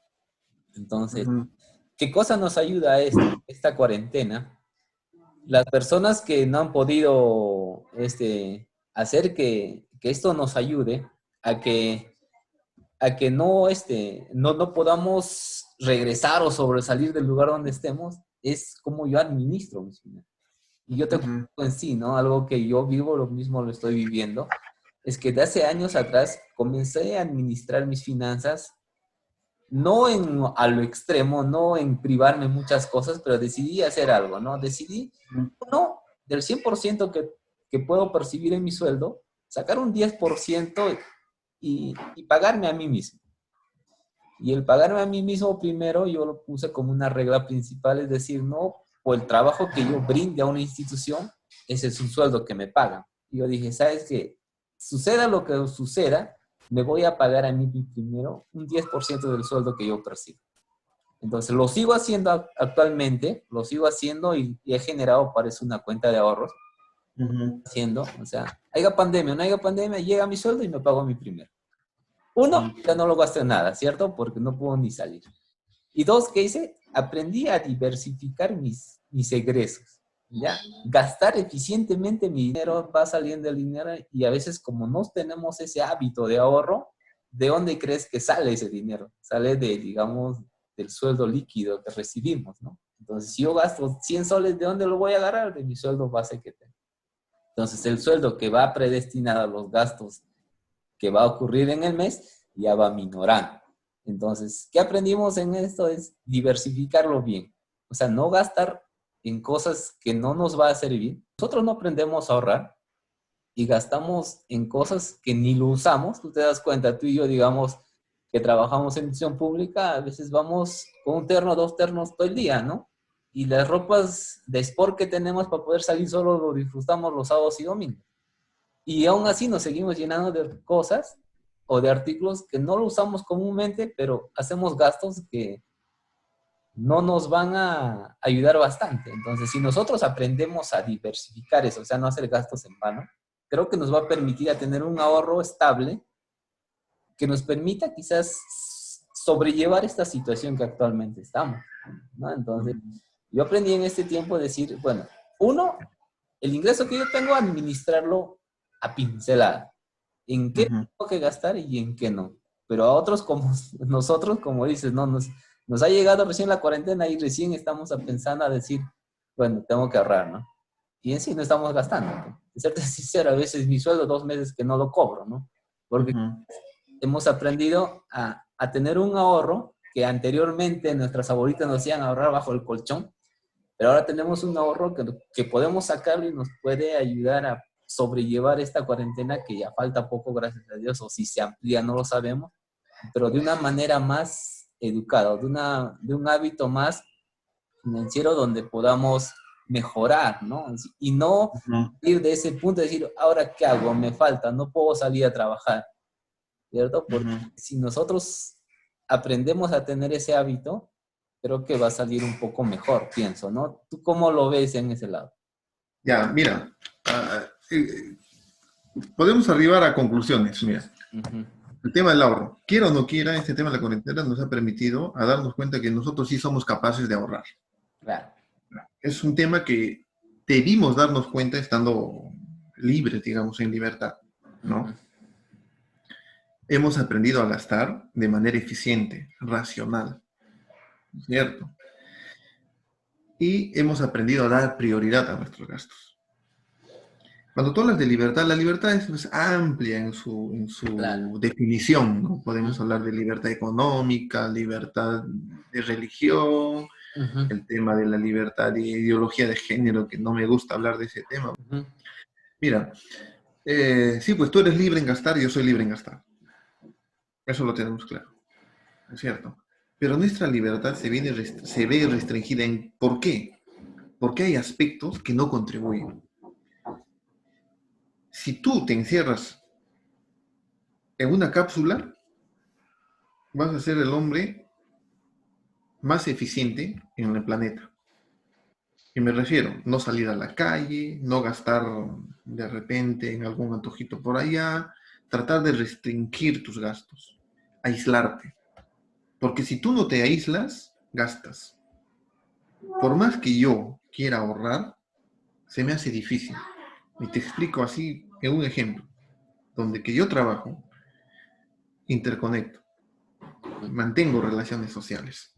Entonces, Ajá. ¿qué cosa nos ayuda a esta cuarentena? Las personas que no han podido hacer que esto nos ayude a que no, no podamos regresar o sobresalir del lugar donde estemos, es como yo administro mis finanzas. Y yo te cuento Ajá. en sí, ¿no? Algo que yo vivo, lo mismo lo estoy viviendo, es que de hace años atrás comencé a administrar mis finanzas, no a lo extremo, no en privarme muchas cosas, pero decidí hacer algo, ¿no? Decidí, no, del 100% que puedo percibir en mi sueldo, sacar un 10% y pagarme a mí mismo. Y el pagarme a mí mismo primero, yo lo puse como una regla principal, es decir, no, por el trabajo que yo brinde a una institución, ese es un sueldo que me pagan. Y yo dije, ¿sabes qué? Suceda lo que suceda, me voy a pagar a mí primero un 10% del sueldo que yo percibo. Entonces, lo sigo haciendo actualmente, lo sigo haciendo y he generado, parece una cuenta de ahorros, Ajá. haciendo, o sea, haya pandemia o no haya pandemia, llega mi sueldo y me pago a mí primero. Uno, ya no lo gasto en nada, ¿cierto? Porque no puedo ni salir. Y dos, ¿qué hice? Aprendí a diversificar mis egresos, ¿ya? Gastar eficientemente mi dinero, va saliendo el dinero y a veces como no tenemos ese hábito de ahorro, ¿de dónde crees que sale ese dinero? Sale de, digamos, del sueldo líquido que recibimos, ¿no? Entonces, si yo gasto 100 soles, ¿de dónde lo voy a agarrar? De mi sueldo base que tengo. Entonces, el sueldo que va predestinado a los gastos que va a ocurrir en el mes, ya va minorando. Entonces, ¿qué aprendimos en esto? Es diversificarlo bien. O sea, no gastar en cosas que no nos va a servir. Nosotros no aprendemos a ahorrar y gastamos en cosas que ni lo usamos. Tú te das cuenta, tú y yo, digamos, que trabajamos en misión pública, a veces vamos con un terno, dos ternos todo el día, ¿no? Y las ropas de sport que tenemos para poder salir solo lo disfrutamos los sábados y domingos. Y aún así nos seguimos llenando de cosas o de artículos que no lo usamos comúnmente, pero hacemos gastos que no nos van a ayudar bastante. Entonces, si nosotros aprendemos a diversificar eso, o sea, no hacer gastos en vano, creo que nos va a permitir a tener un ahorro estable que nos permita quizás sobrellevar esta situación que actualmente estamos, ¿no? Entonces, yo aprendí en este tiempo a decir, bueno, uno, el ingreso que yo tengo, administrarlo a pincelada. ¿En qué Ajá. tengo que gastar y en qué no? Pero a otros como nosotros, como dices, no, nos ha llegado recién la cuarentena y recién estamos pensando a decir, bueno, tengo que ahorrar, ¿no? Y en sí no estamos gastando, ¿no? De serte sincero, a veces mi sueldo 2 meses que no lo cobro, ¿no? Porque Ajá. hemos aprendido a tener un ahorro que anteriormente nuestras abuelitas nos hacían ahorrar bajo el colchón, pero ahora tenemos un ahorro que podemos sacarlo y nos puede ayudar a sobrellevar esta cuarentena que ya falta poco, gracias a Dios, o si se amplía, no lo sabemos, pero de una manera más educada, de un hábito más financiero donde podamos mejorar, ¿no? Y no Ujú, ir de ese punto de decir, ahora qué hago, me falta, no puedo salir a trabajar, ¿cierto? Porque ujú. si nosotros aprendemos a tener ese hábito, creo que va a salir un poco mejor, pienso, ¿no? ¿Tú cómo lo ves en ese lado? Ya, mira, podemos arribar a conclusiones. Mira, Ujú. el tema del ahorro. Quiera o no quiera, este tema de la cuarentena nos ha permitido a darnos cuenta que nosotros sí somos capaces de ahorrar. Claro. Es un tema que debimos darnos cuenta estando libres, digamos, en libertad, Ujú. ¿no? Hemos aprendido a gastar de manera eficiente, racional, ¿cierto? Y hemos aprendido a dar prioridad a nuestros gastos. Cuando tú hablas de libertad, la libertad es pues, amplia en Claro. su definición, ¿no? Podemos Ujú. hablar de libertad económica, libertad de religión, Ujú. el tema de la libertad de ideología de género, que no me gusta hablar de ese tema. Ujú. Mira, sí, pues tú eres libre en gastar y yo soy libre en gastar. Eso lo tenemos claro, es cierto. Pero nuestra libertad se ve restringida en ¿por qué? Porque hay aspectos que no contribuyen. Si tú te encierras en una cápsula, vas a ser el hombre más eficiente en el planeta. Y me refiero, no salir a la calle, no gastar de repente en algún antojito por allá, tratar de restringir tus gastos, aislarte. Porque si tú no te aíslas, gastas. Por más que yo quiera ahorrar, se me hace difícil. Y te explico así en un ejemplo, donde que yo trabajo, interconecto, mantengo relaciones sociales.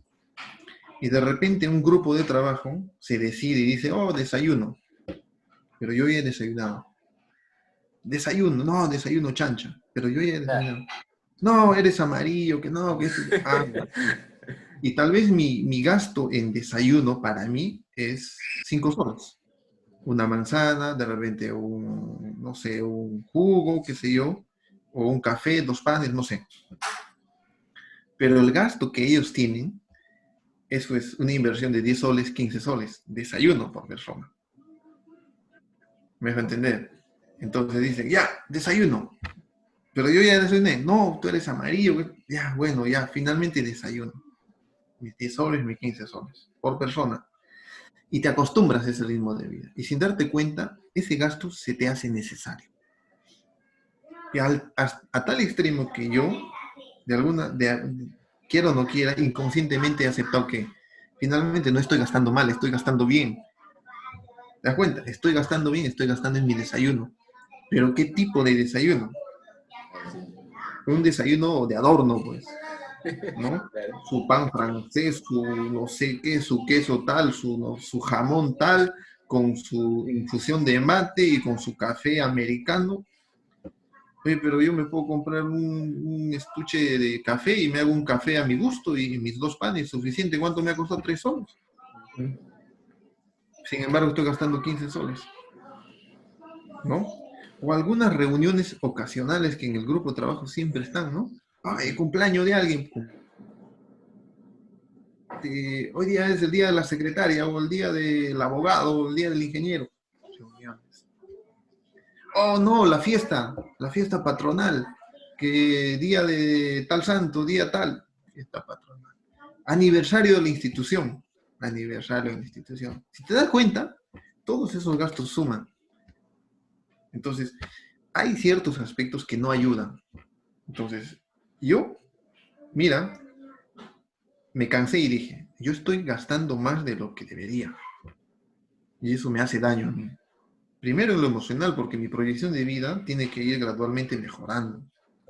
Y de repente un grupo de trabajo se decide y dice, oh, desayuno, pero yo ya he desayunado. Desayuno, no, desayuno chancha, pero yo ya he Claro. desayunado. No, eres amarillo, que no, que eso. Ah, y tal vez mi gasto en desayuno para mí es 5 soles. Una manzana, de repente un, no sé, un jugo, qué sé yo, o un café, 2 panes, no sé. Pero el gasto que ellos tienen, eso es una inversión de 10 soles, 15 soles, desayuno por persona. ¿Me dejo entender? Entonces dicen, ya, desayuno. Pero yo ya desayuné. No, tú eres amarillo. Ya, bueno, ya, finalmente desayuno. Mis 10 soles, mis 15 soles por persona. Y te acostumbras a ese ritmo de vida. Y sin darte cuenta, ese gasto se te hace necesario. Y a tal extremo que yo, quiera o no quiera, inconscientemente he aceptado que finalmente no estoy gastando mal, estoy gastando bien. ¿Te das cuenta? Estoy gastando bien, estoy gastando en mi desayuno. Pero ¿qué tipo de desayuno? Un desayuno de adorno, pues, ¿no? Claro. Su pan francés, su no sé qué, su queso tal, su jamón tal, con su infusión de mate y con su café americano. Oye, pero yo me puedo comprar un estuche de café y me hago un café a mi gusto y mis 2 panes, suficiente. ¿Cuánto me ha costado? 3 soles. Ujú. Sin embargo, estoy gastando 15 soles, ¿no? O algunas reuniones ocasionales que en el grupo de trabajo siempre están, ¿no? Ay, cumpleaños de alguien. Hoy día es el día de la secretaria, o el día del abogado, o el día del ingeniero. Reuniones. Oh, no, la fiesta patronal, que día de tal santo, día tal, fiesta patronal. Aniversario de la institución, aniversario de la institución. Si te das cuenta, todos esos gastos suman. Entonces, hay ciertos aspectos que no ayudan. Entonces, yo, mira, me cansé y dije, yo estoy gastando más de lo que debería. Y eso me hace daño a mí. Primero en lo emocional, porque mi proyección de vida tiene que ir gradualmente mejorando.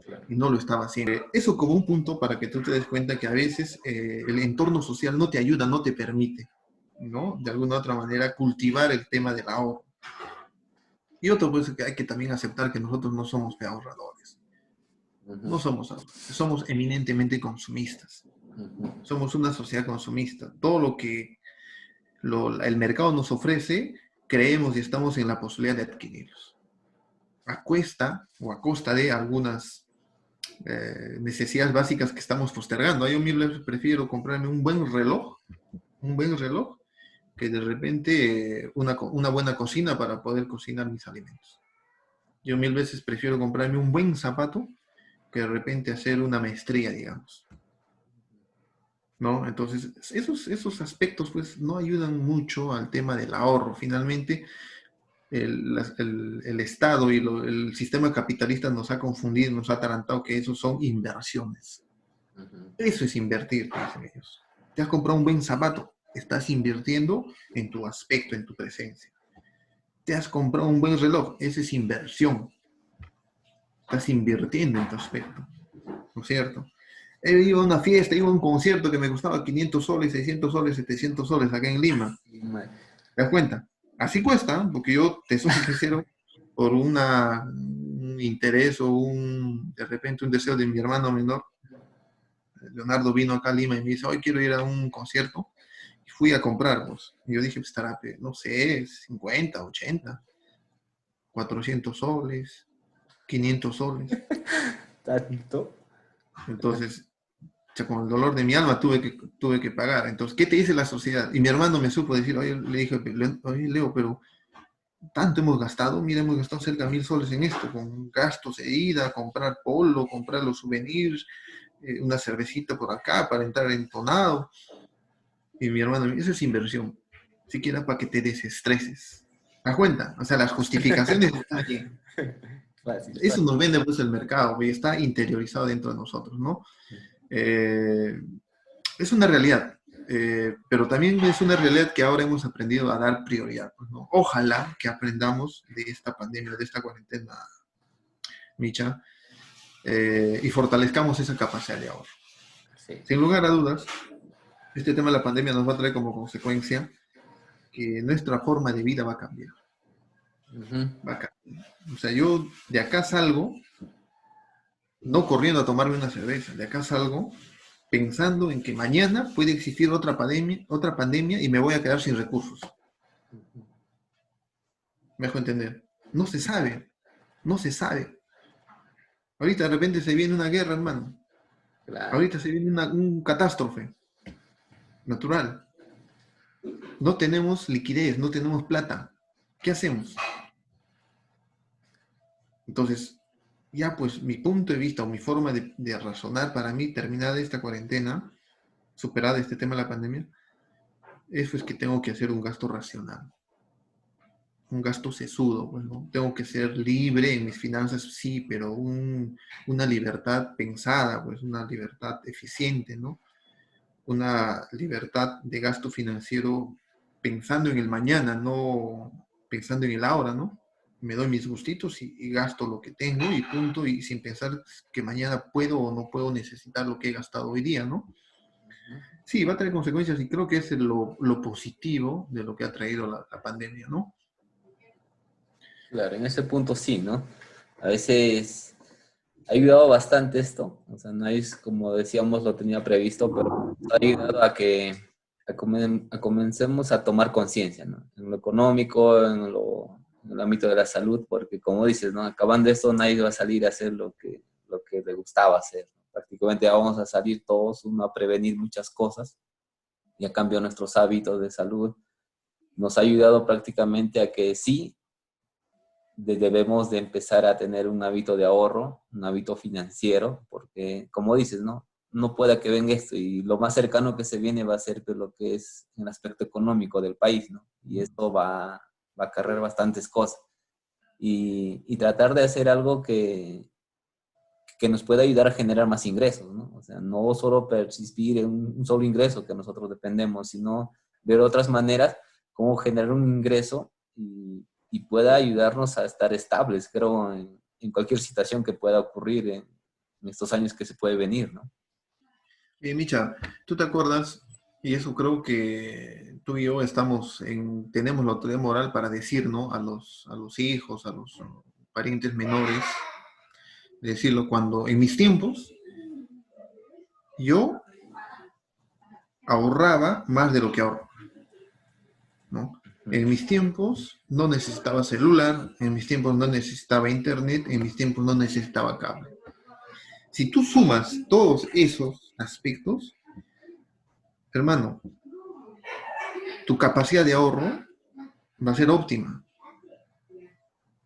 Claro. Y no lo estaba haciendo. Eso como un punto para que tú te des cuenta que a veces el entorno social no te ayuda, no te permite, ¿no? De alguna u otra manera cultivar el tema del ahorro. Y otro, pues, que hay que también aceptar que nosotros no somos ahorradores. Ujú, No somos ahorradores, somos eminentemente consumistas. ujú, Somos una sociedad consumista. Todo lo que el mercado nos ofrece, creemos y estamos en la posibilidad de adquirirlos. A cuesta o a costa de algunas necesidades básicas que estamos postergando. Yo mil veces prefiero comprarme un buen reloj, que de repente una buena cocina para poder cocinar mis alimentos. Yo mil veces prefiero comprarme un buen zapato que de repente hacer una maestría, digamos. ¿No? Entonces, esos aspectos pues no ayudan mucho al tema del ahorro. Finalmente, el Estado y el sistema capitalista nos ha confundido, nos ha atarantado que esos son inversiones. ujú. Eso es invertir, dicen ellos. Te has comprado un buen zapato, estás invirtiendo en tu aspecto, en tu presencia. Te has comprado un buen reloj, esa es inversión. Estás invirtiendo en tu aspecto, ¿no es cierto? He ido a una fiesta, iba a un concierto que me costaba 500 soles, 600 soles, 700 soles acá en Lima. Y ma- ¿Te das cuenta? Así cuesta, porque yo te soy sincero, por un interés o de repente un deseo de mi hermano menor, Leonardo vino acá a Lima y me dice, hoy quiero ir a un concierto, y fui a comprar, pues. Y yo dije, pues estará, no sé, 50, 80, 400 soles, 500 soles. ¿Tanto? Entonces, sea, con el dolor de mi alma tuve que pagar. Entonces, ¿qué te dice la sociedad? Y mi hermano me supo decir, oye, le dije, oye, Leo, pero tanto hemos gastado, mira, hemos gastado cerca de 1000 soles en esto, con gastos de ida, comprar polo, comprar los souvenirs, una cervecita por acá para entrar entonado. Y mi hermano, eso es inversión, siquiera para que te desestreses. ¿Te das cuenta? O sea, las justificaciones están allí. Fácil, Eso fácil. nos vende pues el mercado y está interiorizado dentro de nosotros, ¿no? Eh, es una realidad, pero también es una realidad que ahora hemos aprendido a dar prioridad, pues, ¿no? Ojalá que aprendamos de esta pandemia, de esta cuarentena, Micha, y fortalezcamos esa capacidad de ahorro. Sí. Sin lugar a dudas, este tema de la pandemia nos va a traer como consecuencia que nuestra forma de vida va a cambiar. Ujú. Va a cambiar. O sea, yo de acá salgo, no corriendo a tomarme una cerveza, de acá salgo pensando en que mañana puede existir otra pandemia y me voy a quedar sin recursos. Me dejo entender. No se sabe, no se sabe. Ahorita de repente se viene una guerra, hermano. Claro. Ahorita se viene un catástrofe natural. No tenemos liquidez, no tenemos plata. ¿Qué hacemos? Entonces, ya pues mi punto de vista o mi forma de razonar para mí, terminada esta cuarentena, superada este tema de la pandemia, es pues que tengo que hacer un gasto racional, un gasto sesudo, pues, ¿no? Tengo que ser libre en mis finanzas, sí, pero una libertad pensada, pues una libertad eficiente, ¿no? Una libertad de gasto financiero pensando en el mañana, no pensando en el ahora, ¿no? Me doy mis gustitos y gasto lo que tengo y punto, y sin pensar que mañana puedo o no puedo necesitar lo que he gastado hoy día, ¿no? Sí, va a traer consecuencias y creo que es lo positivo de lo que ha traído la pandemia, ¿no? Claro, en ese punto sí, ¿no? A veces ha ayudado bastante esto, o sea, no es como decíamos, lo tenía previsto, pero ha ayudado a que comencemos a tomar conciencia, ¿no? En lo económico, en el ámbito de la salud, porque como dices, ¿no? Acabando esto, nadie va a salir a hacer lo que le gustaba hacer. Prácticamente vamos a salir todos, uno a prevenir muchas cosas y a cambio nuestros hábitos de salud nos ha ayudado prácticamente a que sí, debemos de empezar a tener un hábito de ahorro, un hábito financiero, porque como dices, ¿no? No puede que venga esto y lo más cercano que se viene va a ser pues, lo que es el aspecto económico del país, ¿no? Y esto va a cargar bastantes cosas. Y tratar de hacer algo que nos pueda ayudar a generar más ingresos, ¿no? O sea, no solo persistir en un solo ingreso que nosotros dependemos, sino ver otras maneras cómo generar un ingreso y pueda ayudarnos a estar estables, creo, en cualquier situación que pueda ocurrir en estos años que se puede venir, ¿no? Micha, ¿tú te acuerdas? Y eso creo que tú y yo tenemos la autoridad moral para decir, ¿no? A los hijos, a los parientes menores, decirlo, cuando en mis tiempos yo ahorraba más de lo que ahorro, ¿no? En mis tiempos no necesitaba celular, en mis tiempos no necesitaba internet, en mis tiempos no necesitaba cable. Si tú sumas todos esos aspectos, hermano, tu capacidad de ahorro va a ser óptima.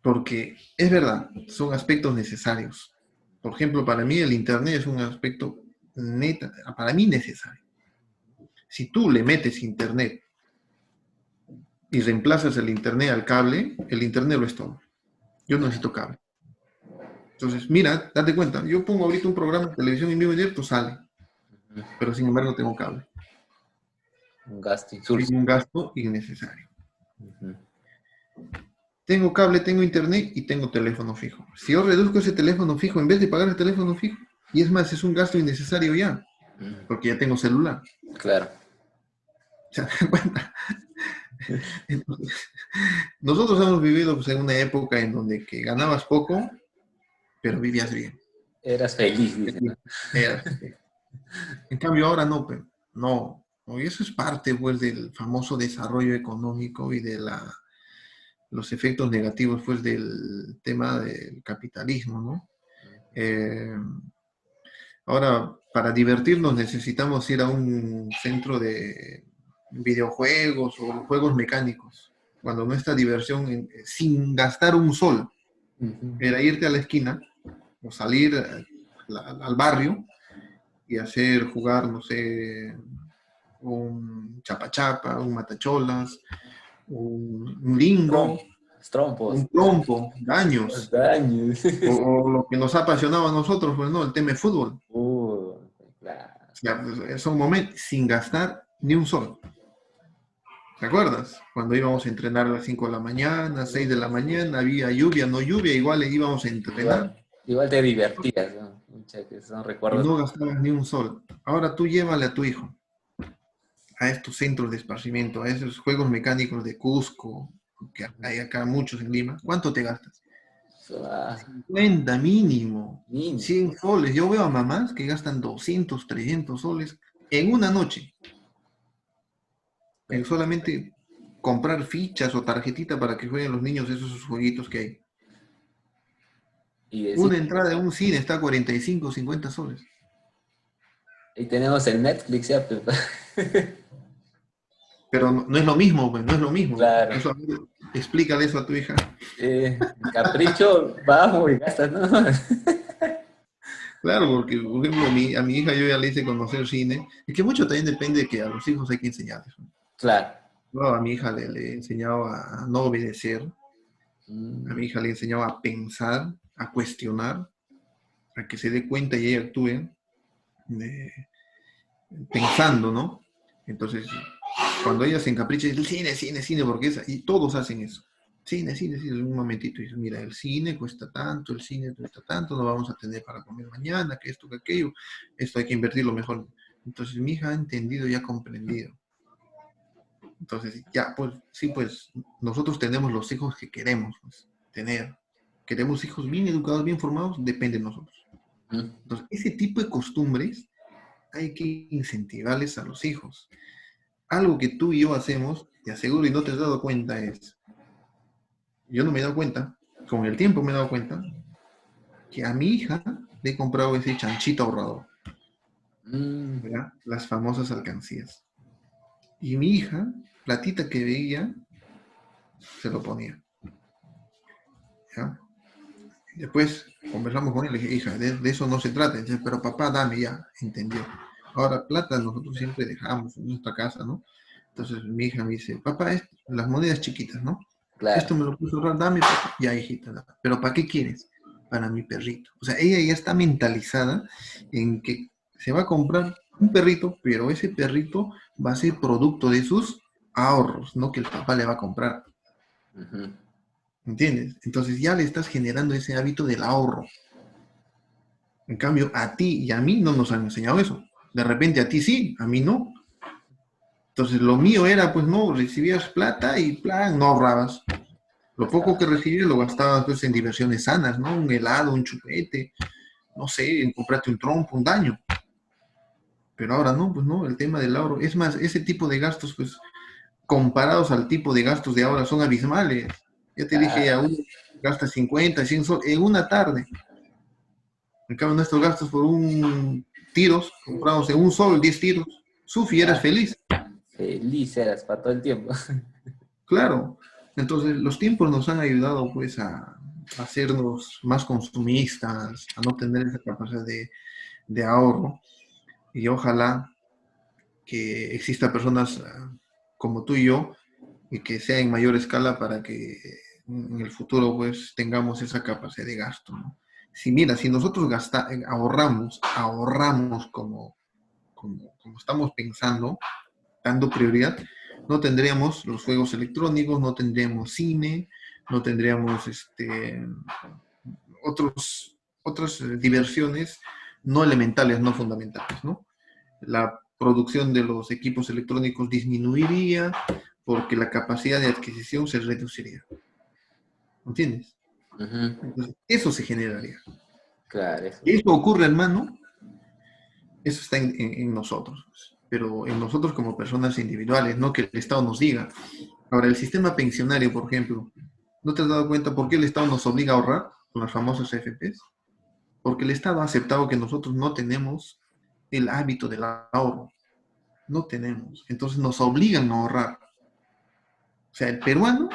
Porque es verdad, son aspectos necesarios. Por ejemplo, para mí el internet es un aspecto neta, para mí necesario. Si tú le metes internet y reemplazas el internet al cable, el internet lo es todo. Yo no necesito cable. Entonces, mira, date cuenta, yo pongo ahorita un programa de televisión en vivo y directo, sale, pero sin embargo tengo cable. Un gasto Es insulso. un gasto innecesario. Tengo cable, tengo internet y tengo teléfono fijo. Si yo reduzco ese teléfono fijo, en vez de pagar el teléfono fijo, y es más, es un gasto innecesario ya, porque ya tengo celular. Claro. ¿Se dan cuenta? Entonces, nosotros hemos vivido pues, en una época en donde que ganabas poco, pero vivías bien. Eras feliz, dice, ¿no? En cambio ahora no, pero no. Y eso es parte pues del famoso desarrollo económico y de los efectos negativos pues del tema del capitalismo, ¿no? Ahora, para divertirnos necesitamos ir a un centro de videojuegos o juegos mecánicos, cuando nuestra diversión, sin gastar un sol, era irte a la esquina o salir al barrio y hacer jugar, no sé, un chapa-chapa, un matacholas, un lingo, Trompos. un trompo, daños, Daños. o lo que nos ha apasionado a nosotros, pues no, el tema de fútbol. Claro. O sea, pues, son momentos sin gastar ni un sol. ¿Te acuerdas? Cuando íbamos a entrenar a las 5 de la mañana, 6 de la mañana, había lluvia, no lluvia, igual íbamos a entrenar. Igual te divertías, ¿no? Que son Y recuerdos. no gastabas ni un sol. Ahora tú llévale a tu hijo a estos centros de esparcimiento, a esos juegos mecánicos de Cusco, que hay acá muchos en Lima. ¿Cuánto te gastas? 50 mínimo, 100 soles. Yo veo a mamás que gastan 200, 300 soles en una noche. En solamente comprar fichas o tarjetita para que jueguen los niños esos jueguitos que hay. Y Una entrada de un cine está a 45, 50 soles. Y tenemos el Netflix ya, pues. Pero no es lo mismo, pues, no es lo mismo. Claro. Eso, explícale eso a tu hija. Capricho, vamos y gastas, ¿no? Claro, porque, por ejemplo, a mi hija yo ya le hice conocer cine. Es que mucho también depende de que a los hijos hay que enseñarles. Claro. Yo a mi hija le he enseñado a no obedecer. A mi hija le he enseñado a pensar, a cuestionar, a que se dé cuenta y ella actúe pensando, ¿no? Entonces, cuando ella se encapricha, dice, cine, cine, cine, porque es, y todos hacen eso. Cine, cine, cine, un momentito, y dice, mira, el cine cuesta tanto, el cine cuesta tanto, no vamos a tener para comer mañana, que esto, que aquello, esto hay que invertirlo mejor. Entonces, mi hija ha entendido y ha comprendido. Entonces, ya, pues, sí, pues, nosotros tenemos los hijos que queremos pues, tener. Queremos hijos bien educados, bien formados, depende de nosotros. Entonces, ese tipo de costumbres hay que incentivarles a los hijos. Algo que tú y yo hacemos, te aseguro y no te has dado cuenta es, yo no me he dado cuenta, con el tiempo me he dado cuenta, que a mi hija le he comprado ese chanchito ahorrador, ¿verdad? Las famosas alcancías. Y mi hija, platita que veía, se lo ponía. ¿Ya? Después conversamos con él y le dije, hija, de eso no se trata. Dice, pero papá, dame ya, entendió. Ahora, plata nosotros siempre dejamos en nuestra casa, ¿no? Entonces mi hija me dice, papá, las monedas chiquitas, ¿no? Claro. Esto me lo puso ahorrar, dame, papá. Ya, hijita, pero ¿para qué quieres? Para mi perrito. O sea, ella ya está mentalizada en que se va a comprar un perrito, pero ese perrito va a ser producto de sus ahorros, no que el papá le va a comprar. ¿Entiendes? Entonces ya le estás generando ese hábito del ahorro. En cambio, a ti y a mí no nos han enseñado eso. De repente a ti sí, a mí no. Entonces lo mío era, pues no, recibías plata y plan, no ahorrabas. Lo poco que recibías lo gastabas pues, en diversiones sanas, ¿no? Un helado, un chupete, no sé, en comprarte un trompo, un daño. Pero ahora no, pues no, el tema del ahorro. Es más, ese tipo de gastos, pues, comparados al tipo de gastos de ahora, son abismales. Ya te dije, Ah, a uno gasta 50, 100 soles en una tarde. En cambio, nuestros gastos por un tiros, compramos en un sol 10 tiros. Sufi, eres ah, feliz. feliz eras para todo el tiempo. Claro. Entonces, los tiempos nos han ayudado, pues, a hacernos más consumistas, a no tener esa capacidad de ahorro. Y ojalá que exista personas como tú y yo, y que sea en mayor escala para que en el futuro pues tengamos esa capacidad de gasto, ¿no? Si mira, si nosotros ahorramos como estamos pensando, dando prioridad, no tendríamos los juegos electrónicos, no tendríamos cine, no tendríamos otras diversiones no elementales, no fundamentales, ¿no? La producción de los equipos electrónicos disminuiría porque la capacidad de adquisición se reduciría. ¿Entiendes? Ujú. Entonces, eso se generaría. Claro, eso. Y eso ocurre, hermano, eso está en nosotros. Pero en nosotros como personas individuales, no que el Estado nos diga. Ahora, el sistema pensionario, por ejemplo, ¿no te has dado cuenta por qué el Estado nos obliga a ahorrar con las famosas AFPs? Porque el Estado ha aceptado que nosotros no tenemos el hábito del ahorro. No tenemos. Entonces nos obligan a ahorrar. O sea, el peruano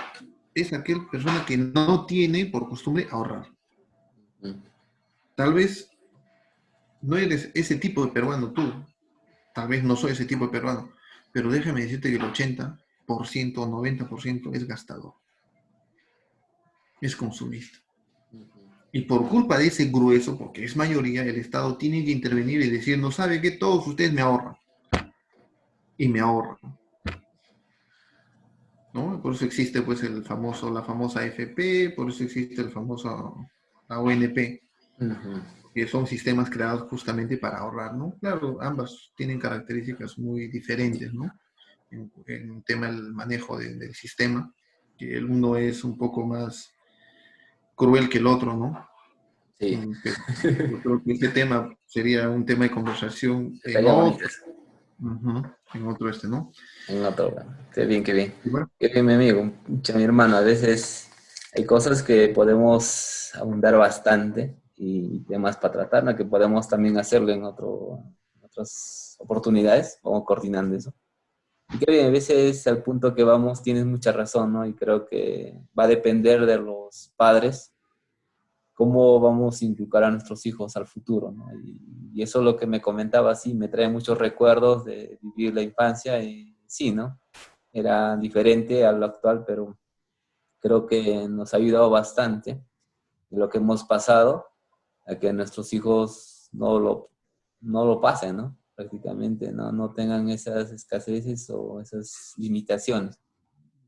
es aquel persona que no tiene por costumbre ahorrar. Ujú. Tal vez no eres ese tipo de peruano tú. Tal vez no soy ese tipo de peruano. Pero déjame decirte que el 80% o 90% es gastador. Es consumista. Y por culpa de ese grueso, porque es mayoría, el Estado tiene que intervenir y decir, no sabe que todos ustedes me ahorran. Y me ahorran. ¿No? Por eso existe pues la famosa FP, por eso existe el famoso la ONP, Ujú. que son sistemas creados justamente para ahorrar, ¿no? Claro, ambas tienen características muy diferentes, ¿no? En tema del manejo del sistema, que el uno es un poco más cruel que el otro, ¿no? Sí, Pero yo creo que este tema sería un tema de conversación estaría bonito eso. en otro ¿no? En otro, bueno. Qué bien, qué bien. Y bueno, Qué bien, mi amigo. Pucha, mi hermano, a veces hay cosas que podemos abundar bastante y temas para tratar, ¿no? Que podemos también hacerlo en otras oportunidades. Vamos coordinando eso. Y qué bien, a veces al punto que vamos tienes mucha razón, ¿no? Y creo que va a depender de los padres cómo vamos a inculcar a nuestros hijos al futuro, ¿no? Y eso es lo que me comentaba, sí, me trae muchos recuerdos de vivir la infancia y sí, ¿no? Era diferente a lo actual, pero creo que nos ha ayudado bastante de lo que hemos pasado a que nuestros hijos no lo pasen, ¿no? Prácticamente, no tengan esas escaseces o esas limitaciones.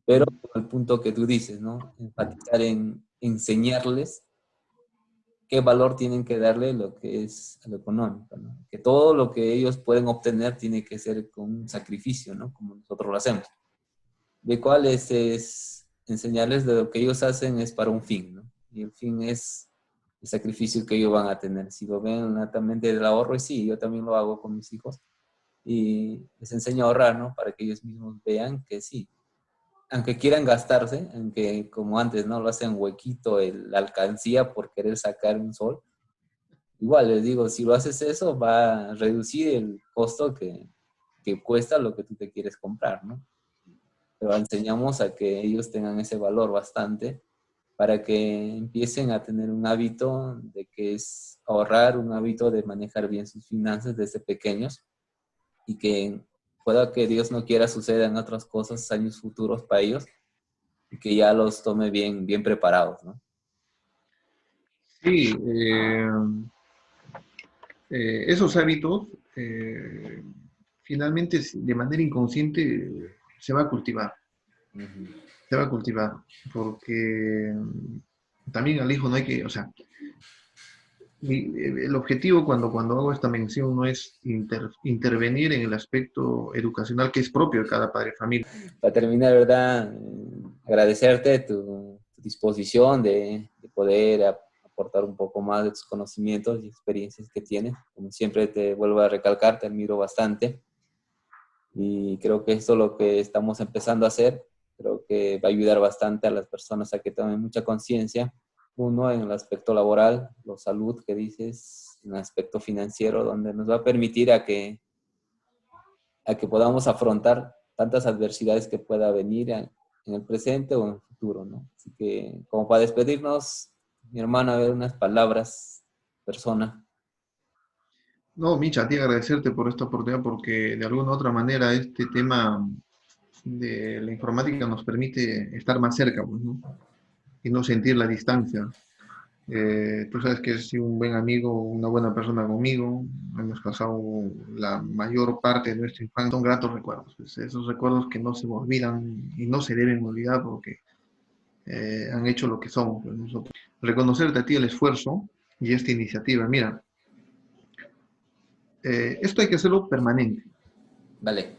Pero al punto que tú dices, ¿no? Enfatizar en enseñarles qué valor tienen que darle lo que es lo económico, ¿no? Que todo lo que ellos pueden obtener tiene que ser con un sacrificio, ¿no? Como nosotros lo hacemos. De cuál es enseñarles de lo que ellos hacen es para un fin, ¿no? Y el fin es el sacrificio que ellos van a tener. Si lo ven netamente del ahorro, y sí, yo también lo hago con mis hijos, y les enseño a ahorrar, ¿no? Para que ellos mismos vean que sí, aunque quieran gastarse, aunque como antes, ¿no? Lo hacen huequito la alcancía por querer sacar un sol. Igual les digo, si lo haces eso, va a reducir el costo que cuesta lo que tú te quieres comprar, ¿no? Pero enseñamos a que ellos tengan ese valor bastante para que empiecen a tener un hábito de que es ahorrar, un hábito de manejar bien sus finanzas desde pequeños y que pueda que Dios no quiera sucedan otras cosas años futuros para ellos y que ya los tome bien, bien preparados, ¿no? sí, esos hábitos finalmente de manera inconsciente se va a cultivar, Ujú. se va a cultivar, porque también al hijo no hay que, o sea, el objetivo cuando hago esta mención no es intervenir en el aspecto educacional que es propio de cada padre de familia. Para terminar, ¿verdad? Agradecerte tu disposición de poder aportar un poco más de tus conocimientos y experiencias que tienes. Como siempre te vuelvo a recalcar, te admiro bastante y creo que esto es lo que estamos empezando a hacer. Creo que va a ayudar bastante a las personas a que tomen mucha conciencia. Uno, en el aspecto laboral, la salud que dices, en el aspecto financiero, donde nos va a permitir a que podamos afrontar tantas adversidades que pueda venir en el presente o en el futuro, ¿no? Así que, como para despedirnos, mi hermano, a ver unas palabras, persona. No, Micha, a ti agradecerte por esta oportunidad porque de alguna u otra manera este tema de la informática nos permite estar más cerca, pues, ¿no? Y no sentir la distancia. Tú sabes que es un buen amigo, una buena persona conmigo. Hemos pasado la mayor parte de nuestra infancia. Son gratos recuerdos. Pues, esos recuerdos que no se olvidan y no se deben olvidar porque han hecho lo que somos, pues, nosotros. Reconocerte a ti el esfuerzo y esta iniciativa. Mira, esto hay que hacerlo permanente. Vale,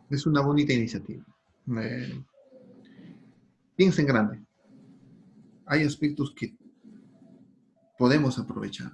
Es una bonita iniciativa. Eh, Piensa en grande. Hay aspectos que podemos aprovechar.